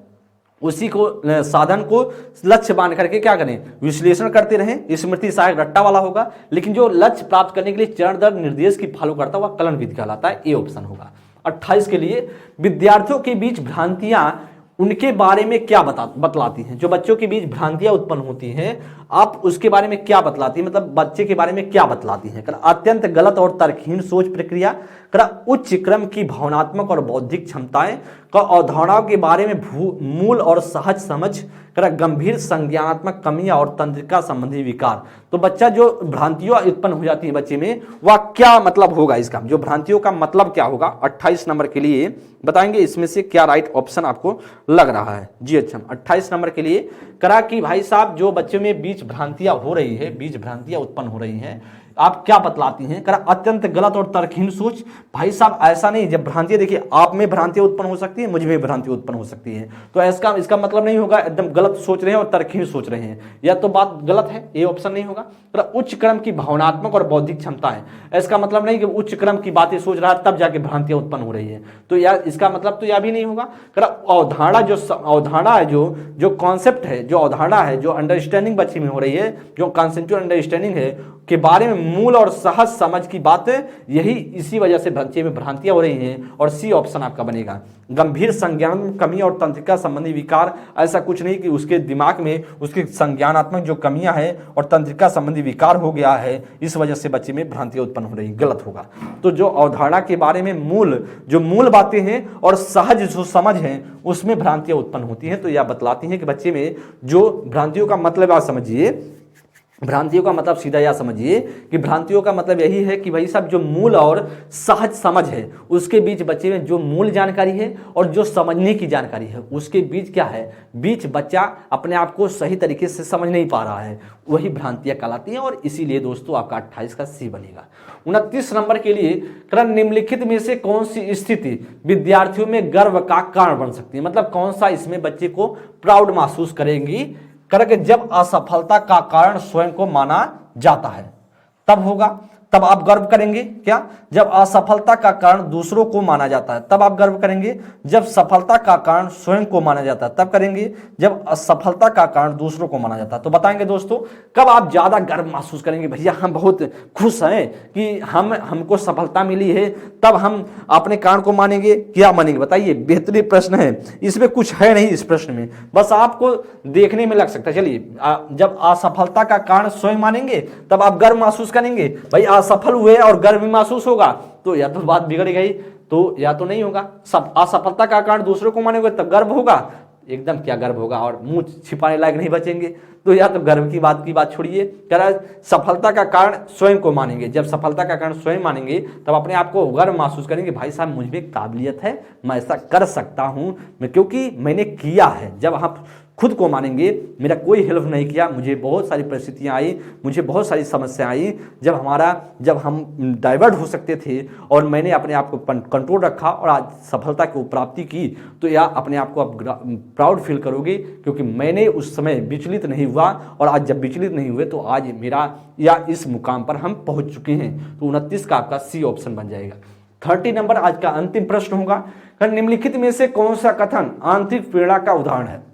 उसी को, साधन को लक्ष्य मान करके क्या करें, विश्लेषण करते रहें, स्मृति सहायक रट्टा वाला होगा, लेकिन जो लक्ष्य प्राप्त करने के लिए चरण दर निर्देश की फॉलो करता है वह कलन विधि कहलाता है, ए ऑप्शन होगा। 28 के लिए विद्यार्थियों के बीच भ्रांतियां उनके बारे में क्या बतलाती हैं, जो बच्चों के बीच भ्रांतियां उत्पन्न होती हैं आप उसके बारे में क्या बतलाती हैं, मतलब बच्चे के बारे में क्या बतलाती हैं। अत्यंत गलत और तर्कहीन सोच प्रक्रिया, उच्च क्रम की भावनात्मक और बौद्धिक क्षमताएं, अवधारणाओं के बारे में मूल और सहज समझ, गंभीर संज्ञानात्मक कमियां और तंत्रिका संबंधी विकार। तो बच्चा जो भ्रांतियां उत्पन्न हो जाती है बच्चे में, वह क्या मतलब होगा, इसका जो भ्रांतियों का मतलब क्या होगा, 28 नंबर के लिए बताएंगे इसमें से क्या राइट ऑप्शन आपको लग रहा है। जी अच्छा, 28 नंबर के लिए करा कि भाई साहब जो बच्चे में बीच भ्रांतियां हो रही है, बीच भ्रांतियां उत्पन्न हो रही हैं, आप क्या बतलाती हैं, करा अत्यंत गलत और तर्कहीन सोच। भाई साहब ऐसा नहीं, जब भ्रांतियां देखिए आप में भ्रांतियां उत्पन्न हो सकती है, मुझ में भ्रांतियां उत्पन्न हो सकती है, तो इसका मतलब नहीं होगा एकदम गलत सोच रहे हैं और तर्कहीन सोच रहे हैं, या तो बात गलत है, ये ऑप्शन नहीं होगा। उच्च क्रम की भावनात्मक और बौद्धिक क्षमता है, इसका मतलब नहीं कि उच्च क्रम की बातें सोच रहा है तब जाके भ्रांतियां उत्पन्न हो रही है, तो यार इसका मतलब तो यह भी नहीं होगा। अवधारणा है, जो कॉन्सेप्ट है, जो अवधारणा है, जो अंडरस्टैंडिंग बच्चे में हो रही है, जो कॉन्सेप्चुअल अंडरस्टैंडिंग है के बारे में मूल और सहज समझ की बात, यही इसी वजह से बच्चे में भ्रांतियां हो रही हैं, और सी ऑप्शन आपका बनेगा। गंभीर संज्ञान में कमी और तंत्रिका संबंधी विकार, ऐसा कुछ नहीं कि उसके दिमाग में उसकी संज्ञानात्मक जो कमियां हैं और तंत्रिका संबंधी विकार हो गया है, इस वजह से बच्चे में भ्रांतियां उत्पन्न हो रही, गलत होगा। तो जो अवधारणा के बारे में मूल बातें हैं और सहज जो समझ है उसमें भ्रांतियां उत्पन्न होती हैं, तो यह बतलाती हैं कि बच्चे में जो भ्रांतियों का मतलब आप समझिए, भ्रांतियों का मतलब सीधा यह समझिए कि भ्रांतियों का मतलब यही है कि भाई साहब जो मूल और सहज समझ है उसके बीच बच्चे में जो मूल जानकारी है और जो समझने की जानकारी है उसके बीच क्या है, बीच बच्चा अपने आप को सही तरीके से समझ नहीं पा रहा है, वही भ्रांतियां कहलाती हैं। और इसीलिए दोस्तों आपका 28 का सी बनेगा। 29 नंबर के लिए करण निम्नलिखित में से कौन सी स्थिति विद्यार्थियों में गर्व का कारण बन सकती है, मतलब कौन सा इसमें बच्चे को प्राउड महसूस करेंगी करके जब असफलता का कारण स्वयं को माना जाता है तब होगा, तब आप गर्व करेंगे। क्या? जब असफलता का कारण दूसरों को माना जाता है तब आप गर्व करेंगे। जब सफलता का कारण स्वयं को माना जाता है तब करेंगे। जब असफलता का कारण दूसरों को माना जाता है तो बताएंगे दोस्तों कब आप ज्यादा गर्व महसूस करेंगे, भैया हम बहुत खुश हैं कि हमको सफलता मिली है, तब हम अपने कारण को मानेंगे। क्या मानेंगे बताइए? बेहतरीन प्रश्न है, इसमें कुछ है नहीं इस प्रश्न में, बस आपको देखने में लग सकता है। चलिए, जब असफलता का कारण स्वयं मानेंगे तब आप गर्व महसूस करेंगे, भाई असफल हुए और गर्व महसूस होगा तो या तो बात बिगड़ गई, तो या तो नहीं होगा। सब असफलता का कारण दूसरों को मानेंगे तब गर्व होगा, एकदम क्या गर्व होगा, और मुंह छिपाने लायक नहीं बचेंगे। तो या तो गर्व की बात छोड़िए, कह रहा सफलता का कारण स्वयं को मानेंगे। जब सफलता का कारण स्वयं मानेंगे तब अपने आप को गर्व महसूस करेंगे, भाई साहब मुझ में काबिलियत है, मैं ऐसा कर सकता हूं, क्योंकि मैंने किया है। जब आप खुद को मानेंगे, मेरा कोई हेल्प नहीं किया, मुझे बहुत सारी परिस्थितियां आई, मुझे बहुत सारी समस्या आई, जब हम डाइवर्ट हो सकते थे और मैंने अपने आप को कंट्रोल रखा और आज सफलता को प्राप्ति की, तो या अपने आप को आप प्राउड फील करोगे क्योंकि मैंने उस समय विचलित नहीं हुआ, और आज जब विचलित नहीं हुए तो आज मेरा या इस मुकाम पर हम पहुंच चुके हैं। तो 29 का आपका सी ऑप्शन बन जाएगा। 30 नंबर आज का अंतिम प्रश्न होगा, निम्नलिखित में से कौन सा कथन आंतरिक प्रेरणा का उदाहरण है?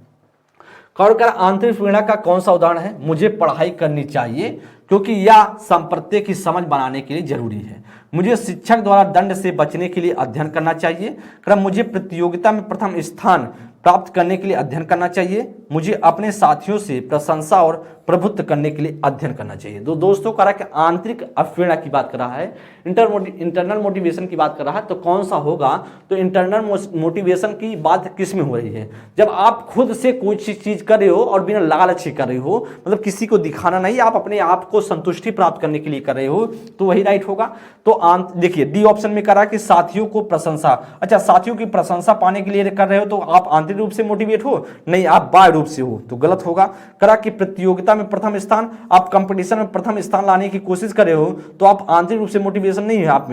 आंतरिक प्रेरणा का कौन सा उदाहरण है? मुझे पढ़ाई करनी चाहिए क्योंकि यह संप्रत्यय की समझ बनाने के लिए जरूरी है। मुझे शिक्षक द्वारा दंड से बचने के लिए अध्ययन करना चाहिए। मुझे प्रतियोगिता में प्रथम स्थान प्राप्त करने के लिए अध्ययन करना चाहिए। मुझे अपने साथियों से प्रशंसा और प्रभुत्व करने के लिए अध्ययन करना चाहिए। तो दोस्तों कह रहा है कि आंतरिक प्रेरणा की बात कर रहा है, इंटरनल मोटिवेशन की बात कर रहा है, तो कौन सा होगा? तो इंटरनल मोटिवेशन की बात किस में हो रही है? जब आप खुद से कोई चीज कर रहे हो और बिना लालच के कर रहे हो, मतलब किसी को दिखाना नहीं, आप अपने आप को संतुष्टि प्राप्त करने के लिए कर रहे हो, तो वही राइट होगा। तो देखिए डी ऑप्शन में करा कि साथियों को प्रशंसा, अच्छा साथियों की प्रशंसा पाने के लिए कर रहे हो तो आप आंतरिक रूप से मोटिवेट हो, नहीं आप बाह्य रूप से हो, तो गलत होगा। करा कि प्रतियोगिता में प्रथम स्थान, आप कंपटीशन में प्रथम स्थान लाने की कोशिश कर रहे हो तो आप आंतरिक रूप से मोटिवेशन नहीं है आप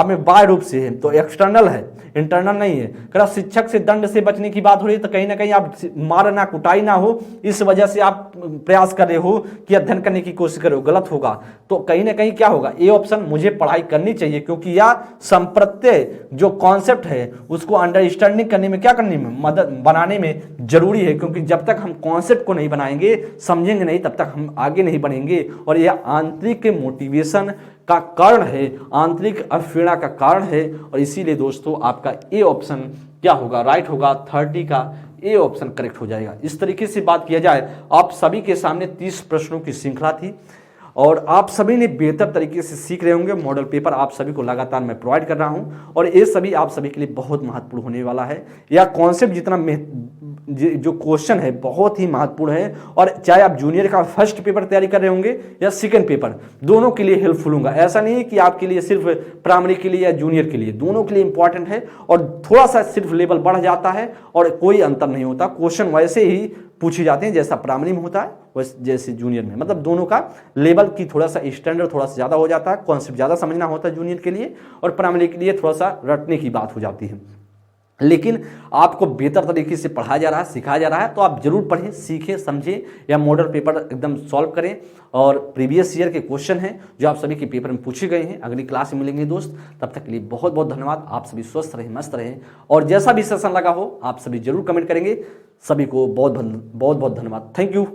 में बाह्य रूप से है, तो एक्सटर्नल है, इंटरनल नहीं है। करा शिक्षक से दंड से बचने की बात हो रही है तो कहीं ना कहीं आप मार ना कुटाई ना हो, इस वजह से आप प्रयास कर रहे हो कि अध्ययन करने की कोशिश कर रहे हो, गलत होगा। तो कहीं ना कहीं क्या होगा? ए ऑप्शन, मुझे पढ़ाई करनी चाहिए क्योंकि यह संप्रत्यय जो कॉन्सेप्ट है उसको अंडरस्टैंडिंग करने में, क्या करने में, मदद बनाने में जरूरी है, क्योंकि जब तक हम कॉन्सेप्ट को नहीं बनाएंगे, समझेंगे नहीं, तब तक हम आगे नहीं बढ़ेंगे। और यह आंतरिक मोटिवेशन का कारण है, आंतरिक प्रेरणा का कारण है, और इसीलिए दोस्तों आपका ए ऑप्शन क्या होगा? राइट होगा। 30 का ए ऑप्शन करेक्ट हो जाएगा। इस तरीके से बात किया जाए, आप सभी के सामने 30 प्रश्नों की श्रृंखला थी और आप सभी ने बेहतर तरीके से सीख रहे होंगे। मॉडल पेपर आप सभी को लगातार मैं प्रोवाइड कर रहा हूं और ये सभी आप सभी के लिए बहुत महत्वपूर्ण होने वाला है। यह कॉन्सेप्ट जितना जो क्वेश्चन है बहुत ही महत्वपूर्ण है, और चाहे आप जूनियर का फर्स्ट पेपर तैयारी कर रहे होंगे या सेकंड पेपर, दोनों के लिए हेल्पफुल होगा। ऐसा नहीं है कि आपके लिए सिर्फ प्राइमरी के लिए या जूनियर के लिए, दोनों के लिए इंपॉर्टेंट है। और थोड़ा सा सिर्फ लेवल बढ़ जाता है और कोई अंतर नहीं होता, क्वेश्चन वैसे ही पूछे जाते हैं जैसा प्राइमरी में होता है वैसे जैसे जूनियर में, मतलब दोनों का लेवल की थोड़ा सा स्टैंडर्ड थोड़ा सा ज़्यादा हो जाता है, कॉन्सेप्ट ज़्यादा समझना होता है जूनियर के लिए, और प्राइमरी के लिए थोड़ा सा रटने की बात हो जाती है। लेकिन आपको बेहतर तरीके से पढ़ाया जा रहा है, सिखाया जा रहा है, तो आप जरूर पढ़ें, सीखें, समझें, या मॉडल पेपर एकदम सॉल्व करें। और प्रीवियस ईयर के क्वेश्चन हैं जो आप सभी के पेपर में पूछे गए हैं, अगली क्लास में मिलेंगे दोस्त। तब तक के लिए बहुत बहुत धन्यवाद। आप सभी स्वस्थ रहें, मस्त रहें, और जैसा भी सेशन लगा हो आप सभी जरूर कमेंट करेंगे। सभी को बहुत बहुत धन्यवाद। Thank you.